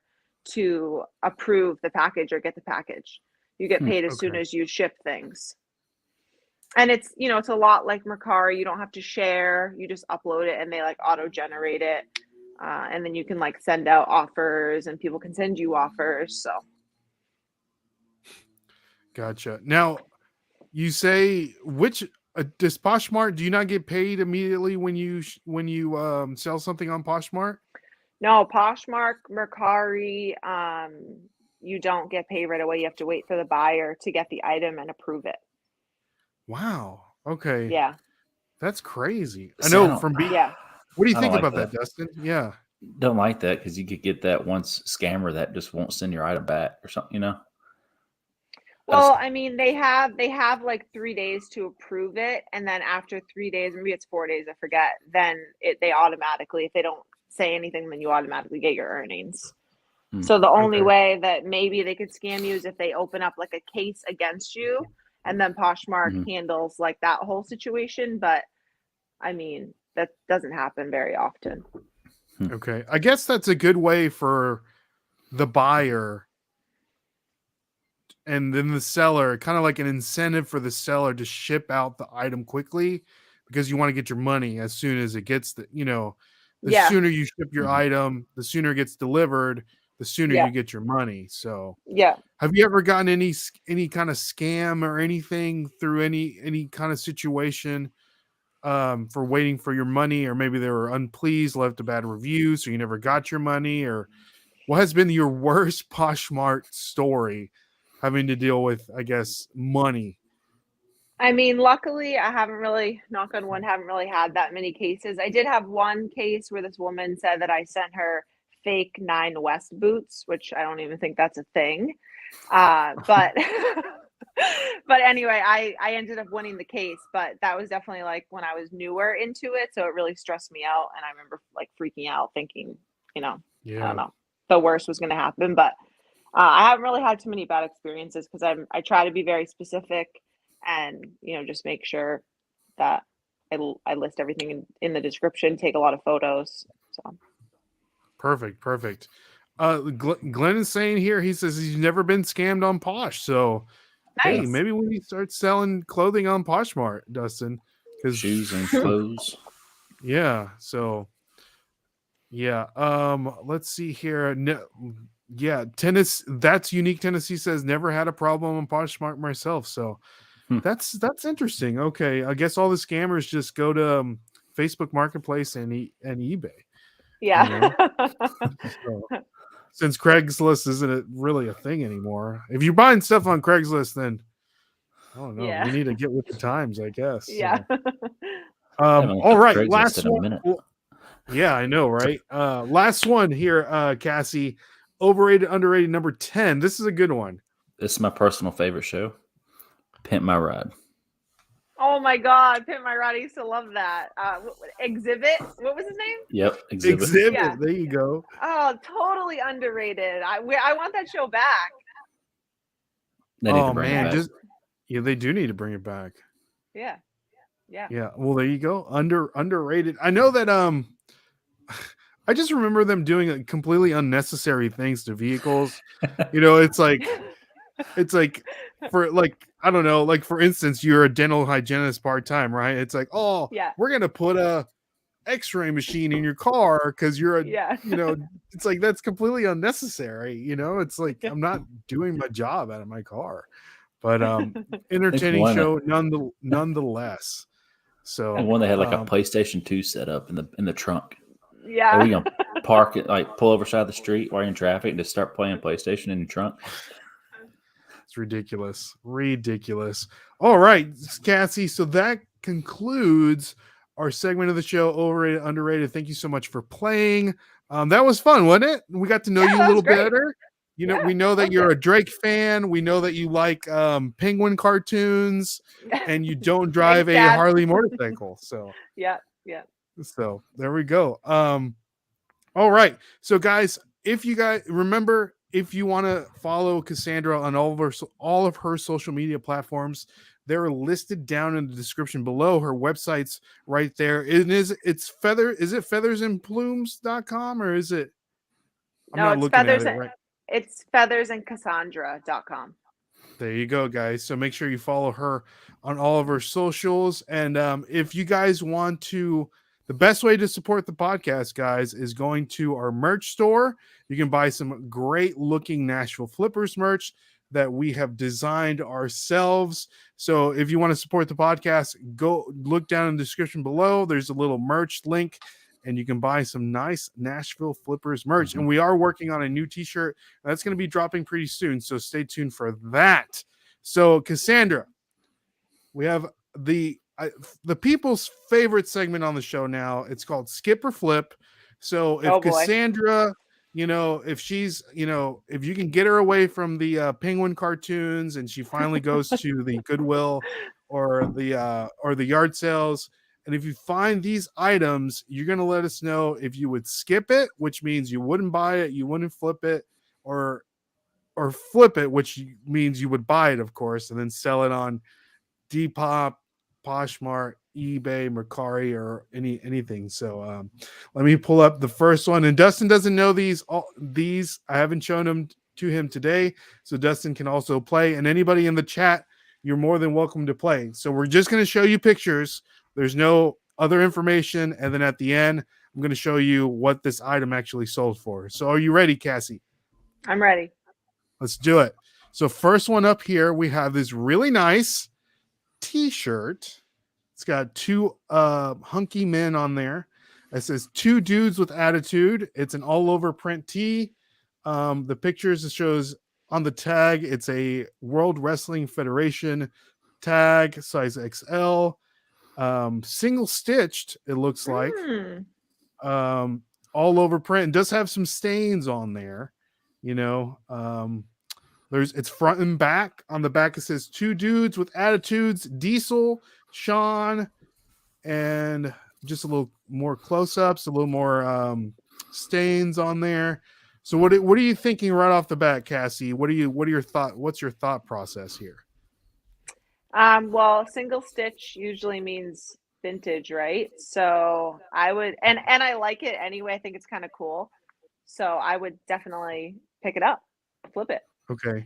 to approve the package or get the package. You get paid as soon as you ship things. And it's, it's a lot like Mercari. You don't have to share. You just upload it and they like auto generate it. And then you can like send out offers and people can send you offers. So. Gotcha. Now you say does Poshmark, do you not get paid immediately when you sell something on Poshmark? No, Poshmark, Mercari, you don't get paid right away. You have to wait for the buyer to get the item and approve it. Wow. Okay. Yeah. That's crazy. I know from yeah. What do you think about that, Dustin? Yeah. Don't like that because you could get that once scammer that just won't send your item back or something, Well, I mean, they have like 3 days to approve it, and then after 3 days, maybe it's 4 days, I forget, then they automatically, if they don't say anything, then you automatically get your earnings. So the only way that maybe they could scam you is if they open up like a case against you, and then Poshmark handles like that whole situation. But I mean, that doesn't happen very often. Okay. I guess that's a good way for the buyer and then the seller, kind of like an incentive for the seller to ship out the item quickly, because you want to get your money as soon as it gets the sooner you ship your item, the sooner it gets delivered, the sooner you get your money. So have you ever gotten any kind of scam or anything through any kind of situation for waiting for your money, or maybe they were unpleased, left a bad review, so you never got your money? Or what has been your worst Poshmark story having to deal with, I guess, money? I mean, luckily, I haven't really, knock on wood, haven't really had that many cases. I did have one case where this woman said that I sent her fake 9 West boots, which I don't even think that's a thing. But but anyway, I ended up winning the case, but that was definitely like when I was newer into it, so it really stressed me out, and I remember like freaking out, thinking, I don't know, the worst was going to happen. But I haven't really had too many bad experiences because I try to be very specific and just make sure that I list everything in the description, take a lot of photos. So perfect. Glenn is saying here, he says he's never been scammed on Posh, so nice. Hey, maybe we need to start selling clothing on Poshmark, Dustin. Shoes and clothes. Yeah. So, yeah. Let's see here. Tennis. That's unique. Tennessee says never had a problem on Poshmark myself. So that's interesting. Okay, I guess all the scammers just go to Facebook Marketplace and eBay. Yeah. So, since Craigslist isn't really a thing anymore, if you're buying stuff on Craigslist, then I don't know. Yeah. We need to get with the times, I guess. Yeah. So. All right. Last one. Yeah, I know, right? Last one here, Cassie. Overrated, underrated, number 10. This is a good one. This is my personal favorite show. Pimp My Ride. Oh my God, Pimp My Ride. I used to love that. Exhibit. What was his name? Yep, Exhibit. Yeah. There you go. Oh, totally underrated. I want that show back. They need to bring it back. They do need to bring it back. Yeah. Well, there you go. Underrated. I know that I just remember them doing completely unnecessary things to vehicles. It's like for like, I don't know, like for instance, you're a dental hygienist part-time, right? It's like, we're gonna put a X-ray machine in your car because you're it's like that's completely unnecessary. It's like I'm not doing my job out of my car. But entertaining show nonetheless. So and one they had like a PlayStation 2 set up in the trunk. Yeah. Are we gonna park it, like pull over side of the street while you're in traffic and just start playing PlayStation in your trunk? It's ridiculous. All right, Cassie. So that concludes our segment of the show, overrated, underrated. Thank you so much for playing. That was fun, wasn't it? We got to know you a little better. We know that you're a Drake fan. We know that you like penguin cartoons, and you don't drive a Harley motorcycle. So yeah. So there we go. All right. So guys, if you guys remember, if you want to follow Cassandra on all of her social media platforms, they're listed down in the description below. Her website's right there. Is it feathersandplumes.com or is it? It's feathers. It's feathersandcassandra.com. There you go, guys. So make sure you follow her on all of her socials. And if you guys want to, the best way to support the podcast, guys, is going to our merch store. You can buy some great looking Nashville Flippers merch that we have designed ourselves. So if you want to support the podcast, go look down in the description below. There's a little merch link, and you can buy some nice Nashville Flippers merch. And we are working on a new t-shirt that's going to be dropping pretty soon. So stay tuned for that. So Cassandra, we have the people's favorite segment on the show now. It's called Skip or Flip. So if Cassandra if she's, if you can get her away from the penguin cartoons and she finally goes to the Goodwill or the yard sales, and if you find these items, you're going to let us know if you would skip it, which means you wouldn't buy it, you wouldn't flip it, or flip it, which means you would buy it, of course, and then sell it on Depop, Poshmark, eBay, Mercari, or anything. So let me pull up the first one. And Dustin doesn't know these. These I haven't shown them to him today, so Dustin can also play. And anybody in the chat, you're more than welcome to play. So we're just going to show you pictures. There's no other information, and then at the end, I'm going to show you what this item actually sold for. So are you ready, Cassie? I'm ready. Let's do it. So first one up here, we have this really nice t-shirt. It's got two hunky men on there. It says two dudes with attitude. It's an all over print tee. The pictures it shows on the tag, it's a World Wrestling Federation tag, size XL, single stitched, it looks like. All over print. It does have some stains on there, it's front and back. On the back, it says two dudes with attitudes, Diesel, Sean, and just a little more close-ups, a little more stains on there. So what are you thinking right off the bat, Cassie? What's your thought process here? Well, single stitch usually means vintage, right? So I would, and I like it anyway. I think it's kind of cool. So I would definitely pick it up, flip it. Okay.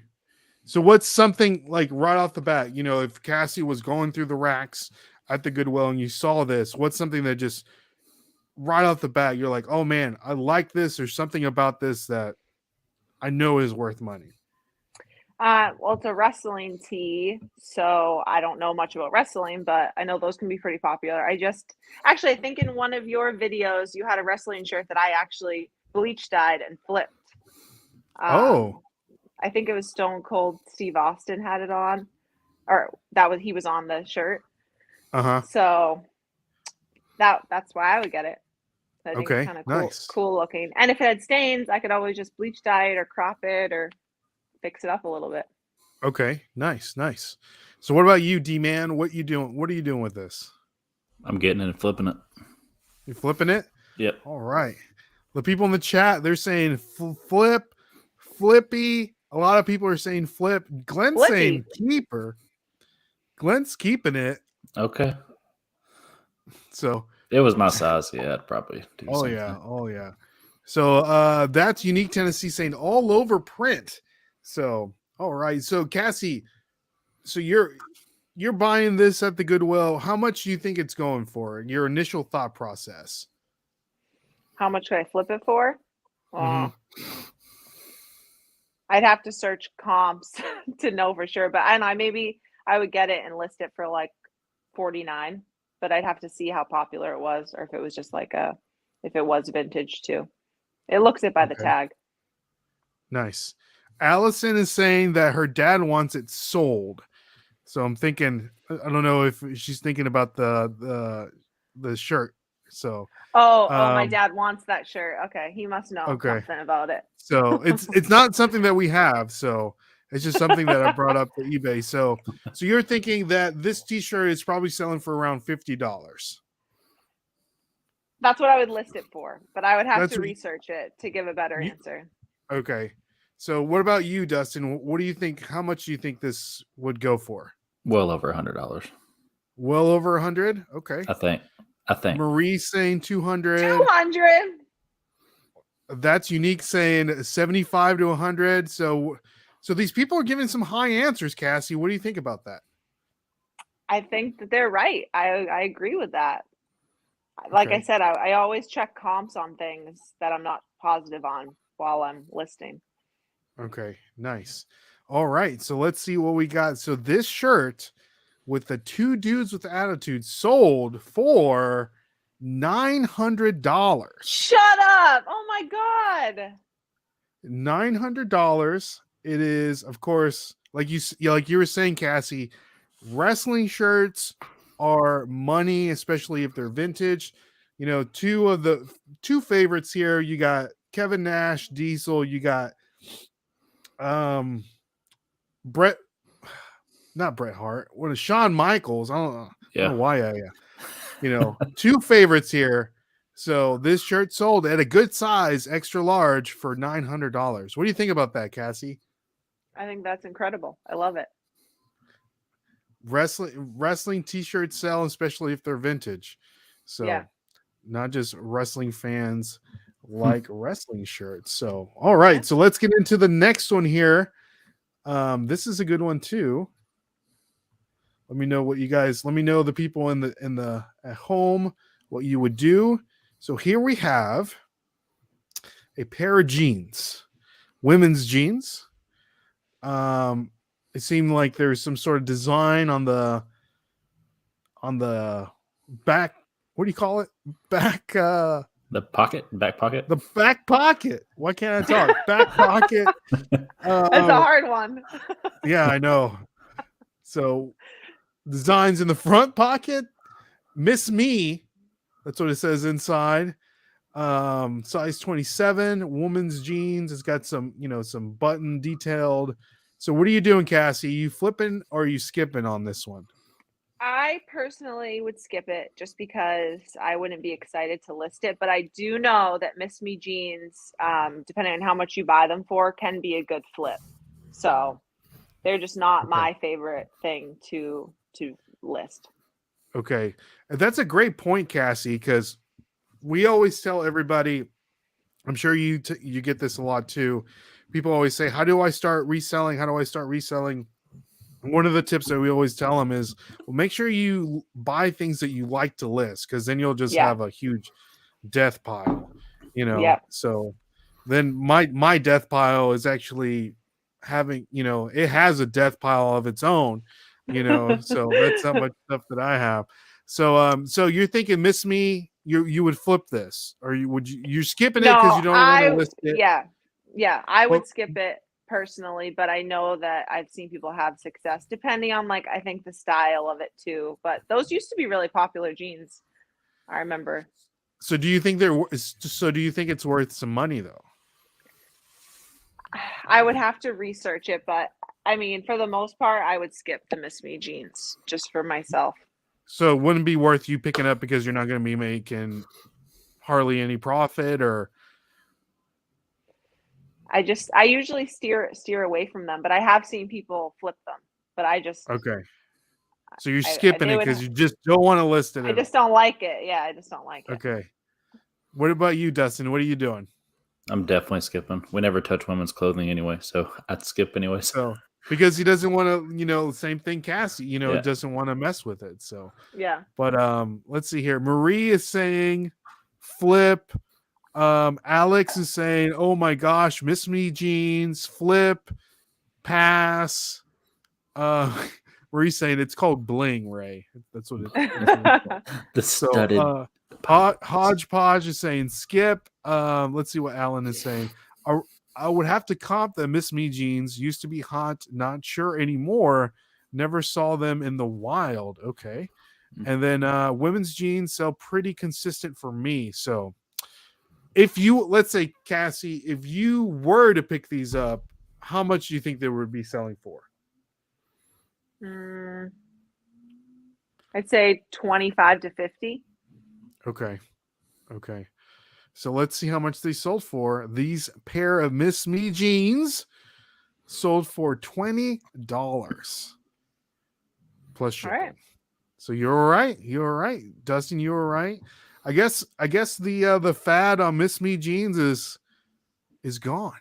So what's something like right off the bat, if Cassie was going through the racks at the Goodwill and you saw this, what's something that just right off the bat, you're like, oh man, I like this. There's something about this that I know is worth money. Well, it's a wrestling tee, so I don't know much about wrestling, but I know those can be pretty popular. I think in one of your videos, you had a wrestling shirt that I actually bleach dyed and flipped. I think it was Stone Cold Steve Austin had it on, or he was on the shirt. So that's why I would get it. I think it's kind of cool, nice. Cool looking. And if it had stains, I could always just bleach dye it or crop it or fix it up a little bit. Okay, nice. So what about you, D-Man? What are you doing with this? I'm getting it and flipping it. You're flipping it? Yep. All right. The people in the chat, they're saying flip, flippy. A lot of people are saying flip. Glenn's Flippy. saying keeper. Glenn's keeping it. Okay. So it was my size. Yeah, I'd probably do something. Oh yeah. So that's Unique Tennessee saying all over print. So all right. So Cassie, so you're buying this at the Goodwill. How much do you think it's going for? Your initial thought process. How much could I flip it for? I'd have to search comps to know for sure, but I don't know, maybe I would get it and list it for like $49, but I'd have to see how popular it was, or if it was just like if it was vintage too. It looks it by the tag. Nice. Allison is saying that her dad wants it sold. So I'm thinking, I don't know if she's thinking about the shirt. So my dad wants that shirt. Okay, he must know something about it. So it's not something that we have. So it's just something that I brought up to eBay. So you're thinking that this T-shirt is probably selling for around $50. That's what I would list it for, but I would have to research it to give a better answer. Okay. So what about you, Dustin? What do you think? How much do you think this would go for? Well over $100. Well over 100. Okay. I think. Marie's saying 200. 200. That's Unique saying 75 to 100. So these people are giving some high answers, Cassie. What do you think about that? I think that they're right. I agree with that. Like I said, I always check comps on things that I'm not positive on while I'm listing. Okay, nice. All right, so let's see what we got. So this shirt with the two dudes with attitude sold for $900. Shut up! Oh my god! $900. It is, of course, like you were saying, Cassie. Wrestling shirts are money, especially if they're vintage. Two favorites here. You got Kevin Nash, Diesel. You got Bret, not Bret Hart. What is Shawn Michaels? I don't know why two favorites here. So this shirt sold at a good size, extra large, for $900. What do you think about that, Cassie? I think that's incredible. I love it. Wrestling t-shirts sell, especially if they're vintage. So not just wrestling fans like wrestling shirts. So all right, so let's get into the next one here. This is a good one too. Let me know the people in the at home what you would do. So here we have a pair of jeans, women's jeans. It seemed like there's some sort of design on the back. What do you call it? Back the back pocket. The back pocket. Why can't I talk? Back pocket. That's a hard one. Yeah, I know. So designs in the front pocket. Miss Me. That's what it says inside. Size 27, woman's jeans. It's got some button detailed. So what are you doing, Cassie? You flipping or are you skipping on this one? I personally would skip it just because I wouldn't be excited to list it. But I do know that Miss Me jeans, depending on how much you buy them for, can be a good flip. So they're just not my favorite thing to list. Okay. And that's a great point, Cassie, because we always tell everybody, I'm sure you get this a lot too. People always say, how do I start reselling? How do I start reselling? One of the tips that we always tell them is, well, make sure you buy things that you like to list, because then you'll just have a huge death pile, So then my death pile is actually having, it has a death pile of its own, so that's how much stuff that I have. So you're thinking Miss Me, you would flip this, or you're skipping it because you don't want to list it? Yeah, I would skip it personally, but I know that I've seen people have success depending on I think the style of it too. But those used to be really popular jeans, I remember. So do you think it's worth some money though? I would have to research it, but I mean, for the most part, I would skip the Miss Me jeans just for myself. So it wouldn't be worth you picking up because you're not going to be making hardly any profit, or? I usually steer away from them, but I have seen people flip them, but I just. Okay. So you're skipping it because you just don't want to list it. I just don't like it. Yeah, I just don't like it. Okay. What about you, Dustin? What are you doing? I'm definitely skipping. We never touch women's clothing anyway, so I'd skip anyway. So because he doesn't want to, same thing, Cassie, doesn't want to mess with it. So yeah. But let's see here. Marie is saying flip. Alex is saying, oh my gosh, Miss Me jeans, flip, pass. Marie's saying it's called bling, Ray. That's what it's the studded. Hodgepodge is saying skip. Let's see what Alan is saying. I would have to comp the Miss Me jeans. Used to be hot, not sure anymore. Never saw them in the wild. Okay. And then women's jeans sell pretty consistent for me. So if let's say, Cassie, if you were to pick these up, how much do you think they would be selling for? I'd say 25 to 50. Okay. So let's see how much they sold for. These pair of Miss Me jeans sold for $20 plus shipping. All right. So you're all right. You're all right. Dustin, you were right. I guess the fad on Miss Me jeans is gone.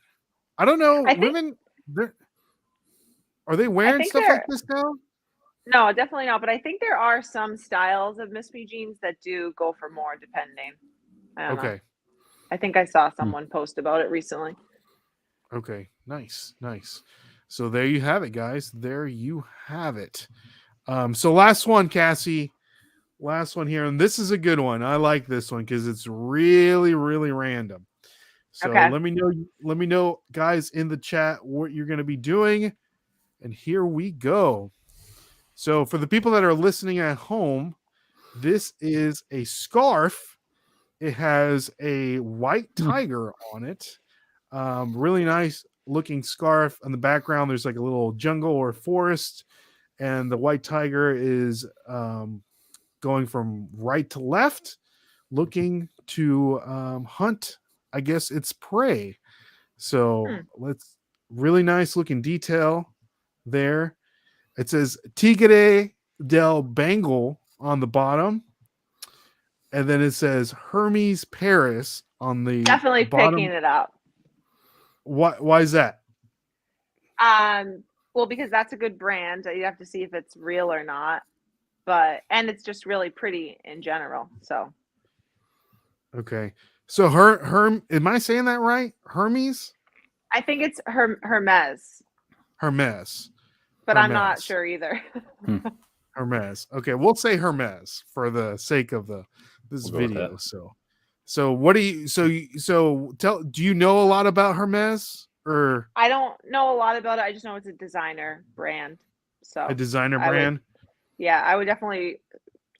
I don't know. Women, are they wearing stuff like this now? No, definitely not. But I think there are some styles of Miss Me jeans that do go for more, depending. I don't know. I think I saw someone post about it recently. Okay, nice. So there you have it, guys. There you have it. So last one, Cassie. Last one here, and this is a good one. I like this one because it's really, really random. So let me know, guys, in the chat what you're going to be doing. And here we go. So for the people that are listening at home, this is a scarf It has a white tiger on it. Really nice looking scarf. On the background, there's like a little jungle or forest, and the white tiger is going from right to left, looking to hunt, I guess it's prey. So let's really nice looking detail there. It says Tigre del Bengal on the bottom. And then it says Hermes Paris on the Definitely bottom. picking it up. Why is that? Well, because that's a good brand. You have to see if it's real or not. And it's just really pretty in general. So Okay. So am I saying that right? Hermes? I think it's Hermes. Hermes. But I'm not sure either. Hermes. Okay, we'll say Hermes for the sake of this video. So what do you do you know a lot about Hermes? Or I don't know a lot about it. I just know it's a designer brand. So a designer brand? I would definitely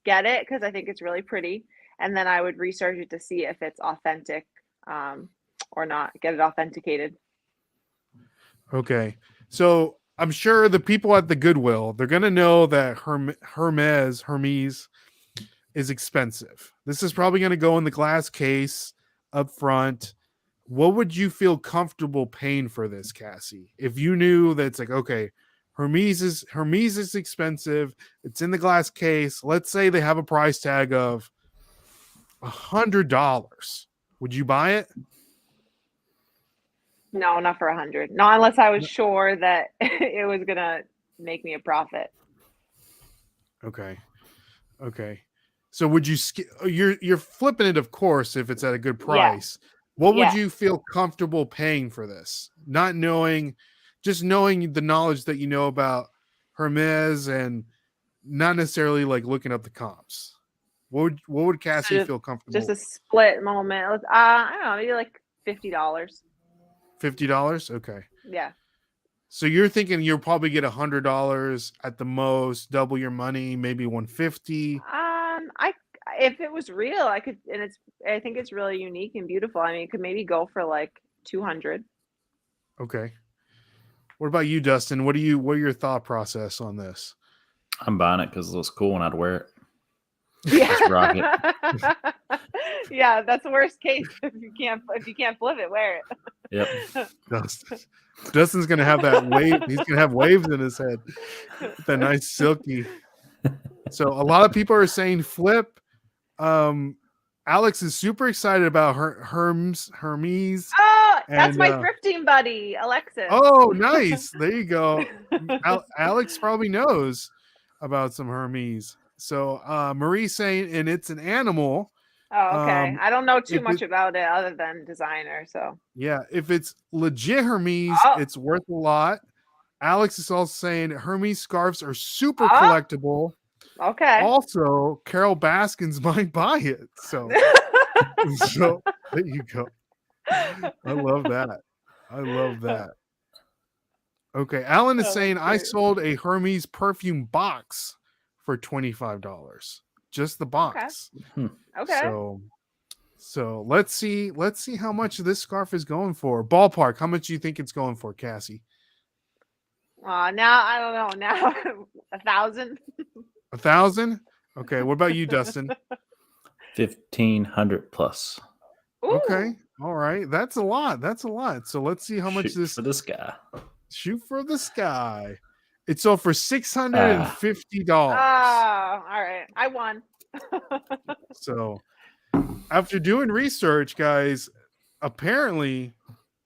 get it because I think it's really pretty. And then I would research it to see if it's authentic or not. Get it authenticated. Okay. So I'm sure the people at the Goodwill, they're going to know that Hermes is expensive. This is probably going to go in the glass case up front. What would you feel comfortable paying for this, Cassie? If you knew that it's like, okay, Hermes is expensive. It's in the glass case. Let's say they have a price tag of $100. Would you buy it? No, not for 100. No, unless I was sure that it was gonna make me a profit. Okay. So would you you're flipping it, of course, if it's at a good price. Yeah. What would you feel comfortable paying for this? Not knowing, just knowing the knowledge that you know about Hermes and not necessarily like looking up the comps. What would Cassie feel comfortable? Just a split moment. I don't know, maybe like $50. $50? Okay. Yeah. So you're thinking you'll probably get $100 at the most, double your money, maybe $150. If it was real, I could, and I think it's really unique and beautiful. I mean, it could maybe go for like $200. Okay. What about you, Dustin? What are your thought process on this? I'm buying it because it looks cool and I'd wear it. Yeah. Just rock it. Yeah, that's the worst case. If you can't flip it, wear it. Yep. Dustin's gonna have that wave. He's gonna have waves in his head. That nice silky. So a lot of people are saying flip. Alex is super excited about Hermes. Oh, that's my thrifting buddy, Alexis. Oh, nice. There you go. Alex probably knows about some Hermes. So Marie's saying, and it's an animal. Oh, okay. I don't know too much about it other than designer. So yeah, if it's legit Hermes, it's worth a lot. Alex is also saying Hermes scarves are super collectible. Okay. Also, Carol Baskins might buy it. So there you go. I love that. Okay. Alan is saying I sold a Hermes perfume box for $25. Just the box. Okay. So let's see how much this scarf is going for. Ballpark, how much do you think it's going for, Cassie? Now I don't know. Now 1,000. 1,000? Okay. What about you, Dustin? 1,500 plus. Ooh. Okay. All right. That's a lot. So let's see how much this for this guy. Shoot for the sky. It sold for $650. Oh, all right. I won. So after doing research, guys, apparently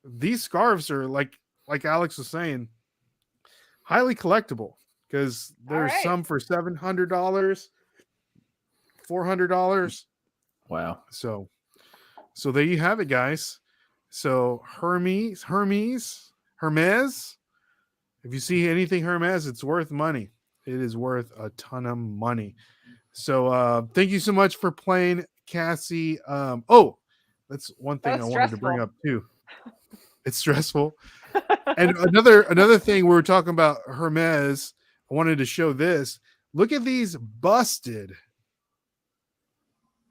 these scarves are like Alex was saying, highly collectible because there's some for $700, $400. Wow. So there you have it, guys. So Hermes. If you see anything Hermes, it's worth money. It is worth a ton of money. So thank you so much for playing, Cassie. That's one thing I wanted to bring up too. It's stressful. And another thing, we were talking about Hermes. I wanted to show this. Look at these busted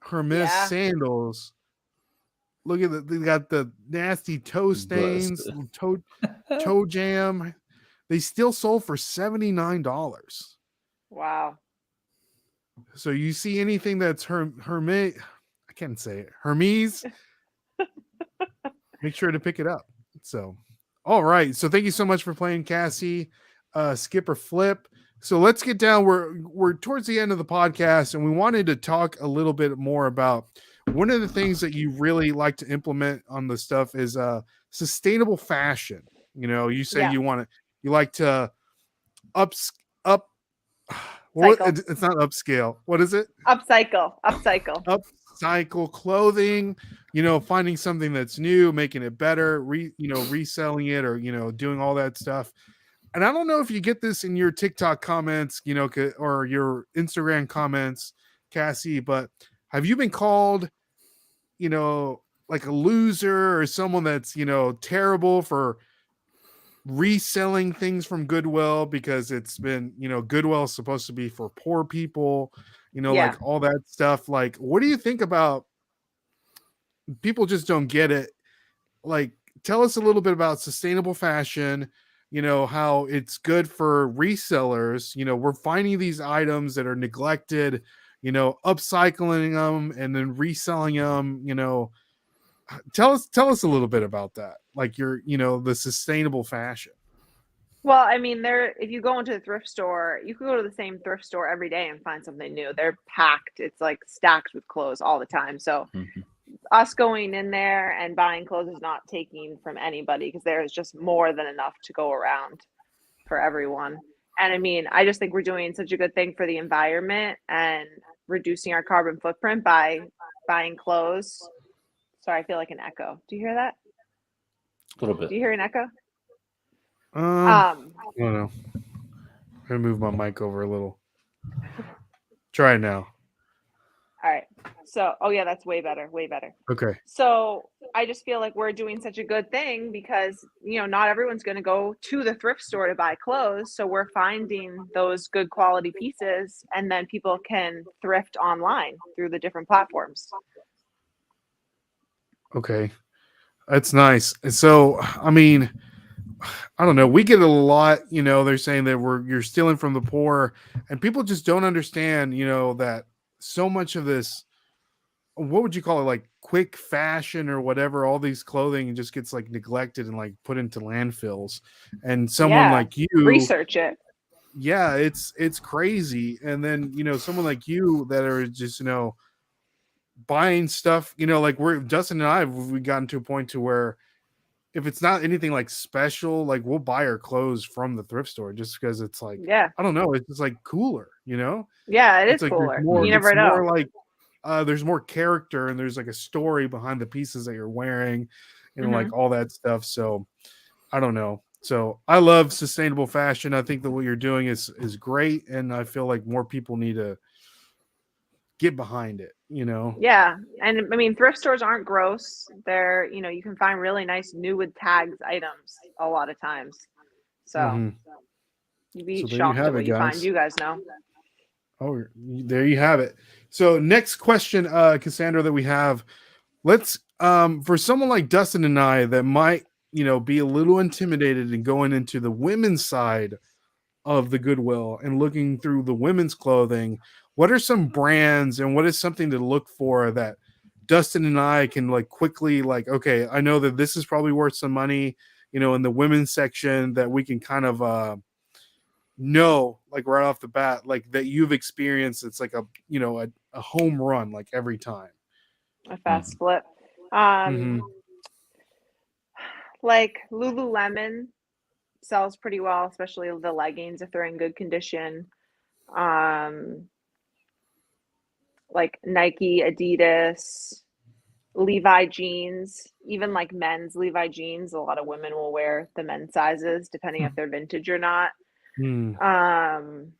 Hermes sandals. Look at they got the nasty toe stains, toe jam. They still sold for $79. Wow. So you see anything that's Hermes, I can't say it, Hermes, make sure to pick it up. So, all right. So thank you so much for playing, Cassie. Skip or flip. So let's get down. We're towards the end of the podcast, and we wanted to talk a little bit more about one of the things that you really like to implement on the stuff is sustainable fashion. You know, you say you like to up. Well, it's not upscale. What is it? Upcycle clothing, you know, finding something that's new, making it better, reselling it, or, you know, doing all that stuff. And I don't know if you get this in your TikTok comments, you know, or your Instagram comments, Cassie, but have you been called, you know, like a loser or someone that's, you know, terrible for reselling things from Goodwill because it's been, you know, Goodwill is supposed to be for poor people, you know, like all that stuff. Like, what do you think about people just don't get it? Like, tell us a little bit about sustainable fashion, you know, how it's good for resellers. You know, we're finding these items that are neglected, you know, upcycling them and then reselling them, you know. Tell us a little bit about that. Like the sustainable fashion. Well, I mean, if you go into the thrift store, you could go to the same thrift store every day and find something new. They're packed. It's like stacked with clothes all the time. So us going in there and buying clothes is not taking from anybody because there's just more than enough to go around for everyone. And I mean, I just think we're doing such a good thing for the environment and reducing our carbon footprint by buying clothes. Sorry, I feel like an echo. Do you hear that? A little bit. Do you hear an echo? I don't know. I'm gonna move my mic over a little. Try it now. All right. So, that's way better. Way better. Okay. So I just feel like we're doing such a good thing because, you know, not everyone's going to go to the thrift store to buy clothes. So we're finding those good quality pieces and then people can thrift online through the different platforms. Okay. That's nice. So, I mean, I don't know. We get a lot, you know, they're saying that you're stealing from the poor, and people just don't understand, you know, that so much of this, what would you call it? Like quick fashion or whatever, all these clothing just gets like neglected and like put into landfills. And someone like you research it. Yeah, it's crazy. And then, you know, someone like you that are just, you know, buying stuff, you know, like Justin and I, we've gotten to a point to where if it's not anything like special, like we'll buy our clothes from the thrift store just because it's like, I don't know, it's just like cooler, you know? Yeah, it's is like cooler. You never know. More like there's more character and there's like a story behind the pieces that you're wearing and like all that stuff. So I don't know. So I love sustainable fashion. I think that what you're doing is great, and I feel like more people need to get behind it, you know? Yeah. And I mean, thrift stores aren't gross. They're, you know, you can find really nice new with tags items a lot of times. So you'd be shocked at what you find. You guys know. Oh, there you have it. So next question, Cassandra, that we have, let's for someone like Dustin and I that might, you know, be a little intimidated in going into the women's side of the Goodwill and looking through the women's clothing, what are some brands and what is something to look for that Dustin and I can like quickly like, okay, I know that this is probably worth some money, you know, in the women's section that we can kind of know like right off the bat, like that you've experienced. It's like a, you know, a home run, like every time. A fast flip. Like Lululemon sells pretty well, especially the leggings if they're in good condition. Like Nike, Adidas, Levi jeans, even like men's Levi jeans. A lot of women will wear the men's sizes depending if they're vintage or not. I'm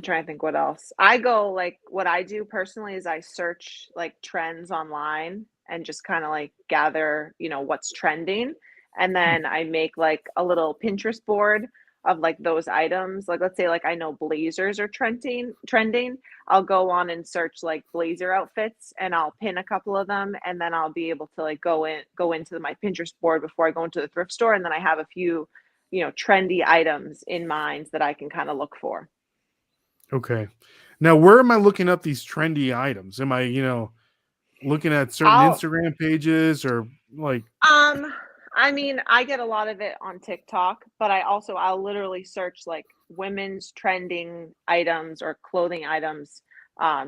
trying to think what else. I go like what I do personally is I search like trends online and just kind of like gather, you know, what's trending. And then I make like a little Pinterest board of like those items. Like let's say like I know blazers are trending. I'll go on and search like blazer outfits and I'll pin a couple of them, and then I'll be able to like go into my Pinterest board before I go into the thrift store, and then I have a few, trendy items in mind that I can kind of look for. Okay. Now, where am I looking up these trendy items? Am I, looking at certain Instagram pages or like? I mean, I get a lot of it on TikTok, but I'll literally search like women's trending items or clothing items,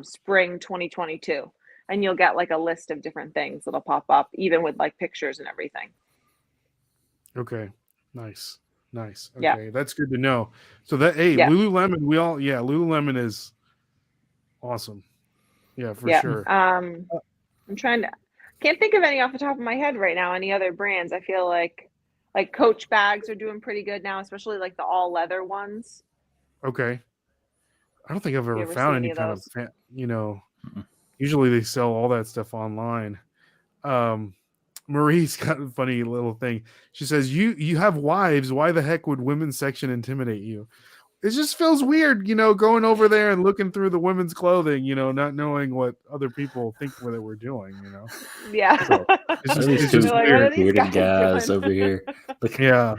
spring 2022, and you'll get like a list of different things that'll pop up, even with like pictures and everything. Okay, nice. Okay, yeah. That's good to know. So Lululemon, Lululemon is awesome. Yeah, for sure. I'm can't think of any off the top of my head right now. Any other brands? I feel like Coach bags are doing pretty good now, especially like the all leather ones. Okay. I don't think I've ever found any kind of, usually they sell all that stuff online. Marie's got a funny little thing. She says, you have wives. Why the heck would women's section intimidate you? It just feels weird, going over there and looking through the women's clothing, not knowing what other people think that we're doing, Yeah. So it's just weird. Bearded guys over here. Yeah.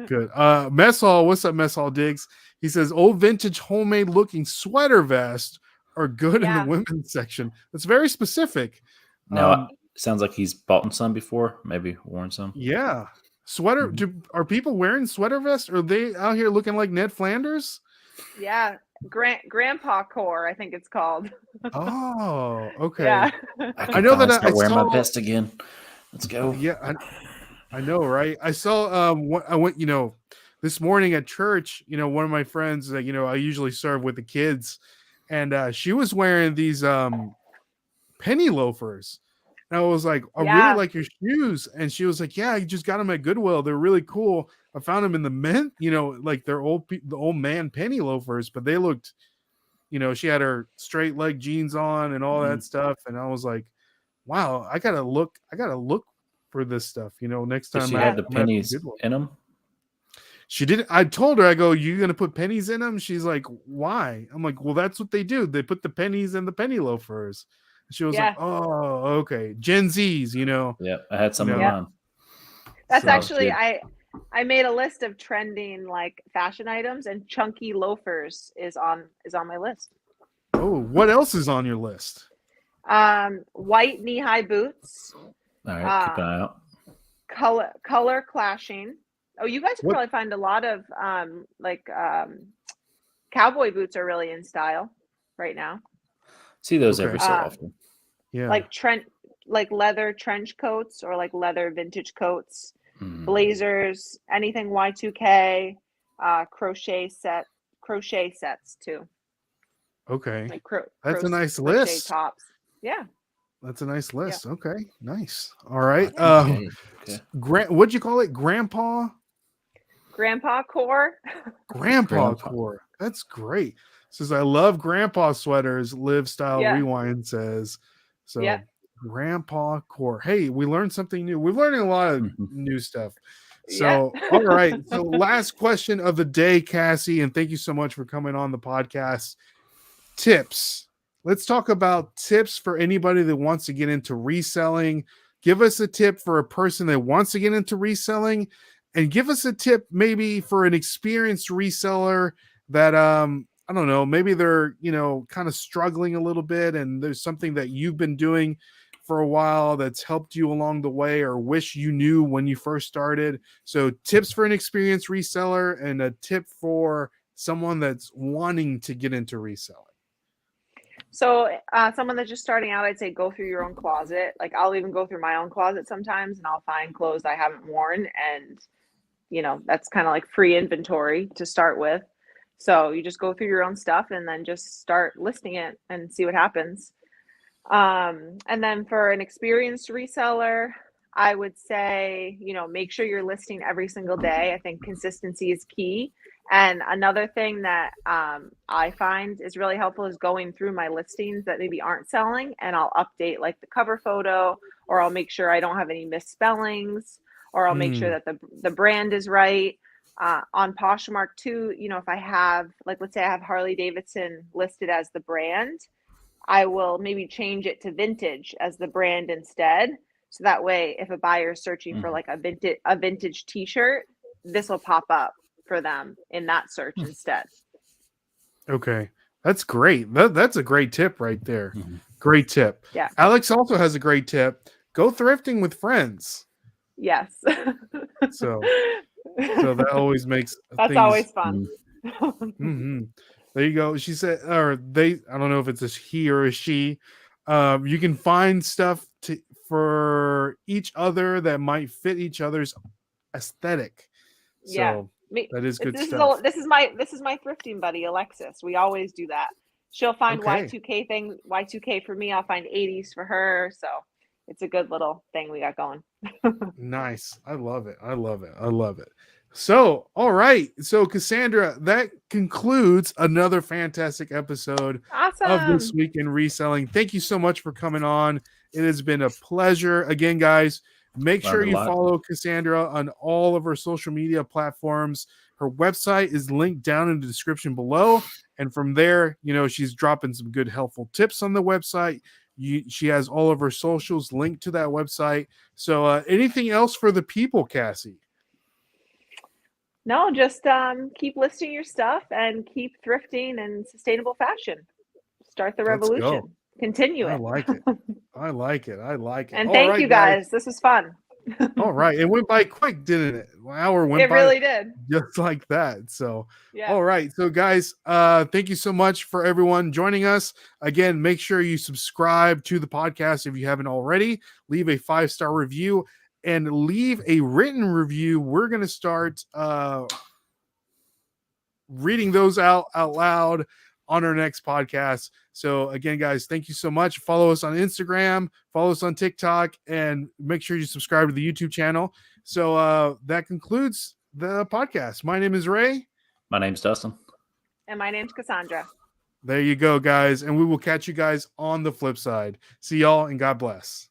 Good. Mess Hall, what's up, Mess Hall Diggs? He says, old vintage homemade looking sweater vest are good in the women's section. That's very specific. Now, sounds like he's bought some before, maybe worn some. Yeah. Sweater. Are people wearing sweater vests? Are they out here looking like Ned Flanders? Yeah. Grandpa core, I think it's called. Oh, okay. Yeah. I know that I wear my vest again. Let's go. Yeah, I know, right? I saw I went, this morning at church, one of my friends that, I usually serve with the kids, and she was wearing these penny loafers. And I was like, I really like your shoes. And she was like, yeah, I just got them at Goodwill. They're really cool. I found them in the mint, like they're the old man penny loafers, but they looked, she had her straight leg jeans on and all that stuff. And I was like, wow, I gotta look for this stuff, next time. She had the pennies in them. She did. I told her, I go, you gonna put pennies in them? She's like, why? I'm like, well, that's what they do. They put the pennies in the penny loafers. She was like, oh, okay. Gen Zs, Yeah, I had some of mine. That's so actually, I made a list of trending like fashion items, and chunky loafers is on my list. Oh, what else is on your list? White knee-high boots. All right, keep an eye out. Color clashing. Oh, you guys can probably find a lot of cowboy boots are really in style right now. See those every so often. Yeah. Like leather trench coats or like leather vintage coats, blazers, anything Y2K, crochet sets too. Okay. Like that's a nice list. Tops. Yeah. That's a nice list. Yeah. Okay. Nice. All right. Okay. What'd you call it? Grandpa core. Grandpa core. That's great. Says, I love grandpa sweaters. Live Style Rewind says. So Grandpa core. Hey, we learned something new. We're learning a lot of new stuff. So, all right. So last question of the day, Cassie, and thank you so much for coming on the podcast. Tips. Let's talk about tips for anybody that wants to get into reselling. Give us a tip for a person that wants to get into reselling, and give us a tip maybe for an experienced reseller that I don't know, maybe they're, kind of struggling a little bit, and there's something that you've been doing for a while that's helped you along the way, or wish you knew when you first started. So tips for an experienced reseller and a tip for someone that's wanting to get into reselling. So someone that's just starting out, I'd say go through your own closet. Like I'll even go through my own closet sometimes, and I'll find clothes I haven't worn, and that's kind of like free inventory to start with. So you just go through your own stuff and then just start listing it and see what happens. And then for an experienced reseller, I would say, make sure you're listing every single day. I think consistency is key. And another thing that I find is really helpful is going through my listings that maybe aren't selling, and I'll update like the cover photo, or I'll make sure I don't have any misspellings, or I'll make sure that the brand is right. On Poshmark too, you know, if I have, like, let's say I have Harley Davidson listed as the brand, I will maybe change it to vintage as the brand instead. So that way, if a buyer is searching for like a vintage t-shirt, this will pop up for them in that search instead. Okay. That's great. That's a great tip right there. Great tip. Yeah. Alex also has a great tip. Go thrifting with friends. Yes. So that always makes That's things always fun. There you go. She said, or they, I don't know if it's a he or a she. You can find stuff for each other that might fit each other's aesthetic. So that is good stuff. This is my thrifting buddy, Alexis. We always do that. She'll find Y2K things, Y2K for me. I'll find 80s for her. So it's a good little thing we got going. Nice. I love it. I love it. I love it. So, all right. So, Cassandra, that concludes another fantastic episode of This Week in Reselling. Thank you so much for coming on. It has been a pleasure. Again, guys, make sure you follow Cassandra on all of her social media platforms. Her website is linked down in the description below. And from there, you know, she's dropping some good, helpful tips on the website. She has all of her socials linked to that website. So anything else for the people, Cassie? No, just keep listing your stuff and keep thrifting and sustainable fashion. Start the revolution. Continue it. I like it. I like it. I like it. And thank you guys. This was fun. All right. It went by quick, didn't it? An hour went by. It really did. Just like that. So, yeah. All right. So, guys, thank you so much for everyone joining us. Again, make sure you subscribe to the podcast if you haven't already. Leave a 5-star review and leave a written review. We're going to start reading those out loud on our next podcast. So again, guys, thank you so much. Follow us on Instagram, follow us on TikTok, and make sure you subscribe to the YouTube channel. So that concludes the podcast. My name is Ray. My name's Dustin. And my name's Cassandra. There you go, guys. And we will catch you guys on the flip side. See y'all and God bless.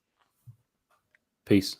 Peace.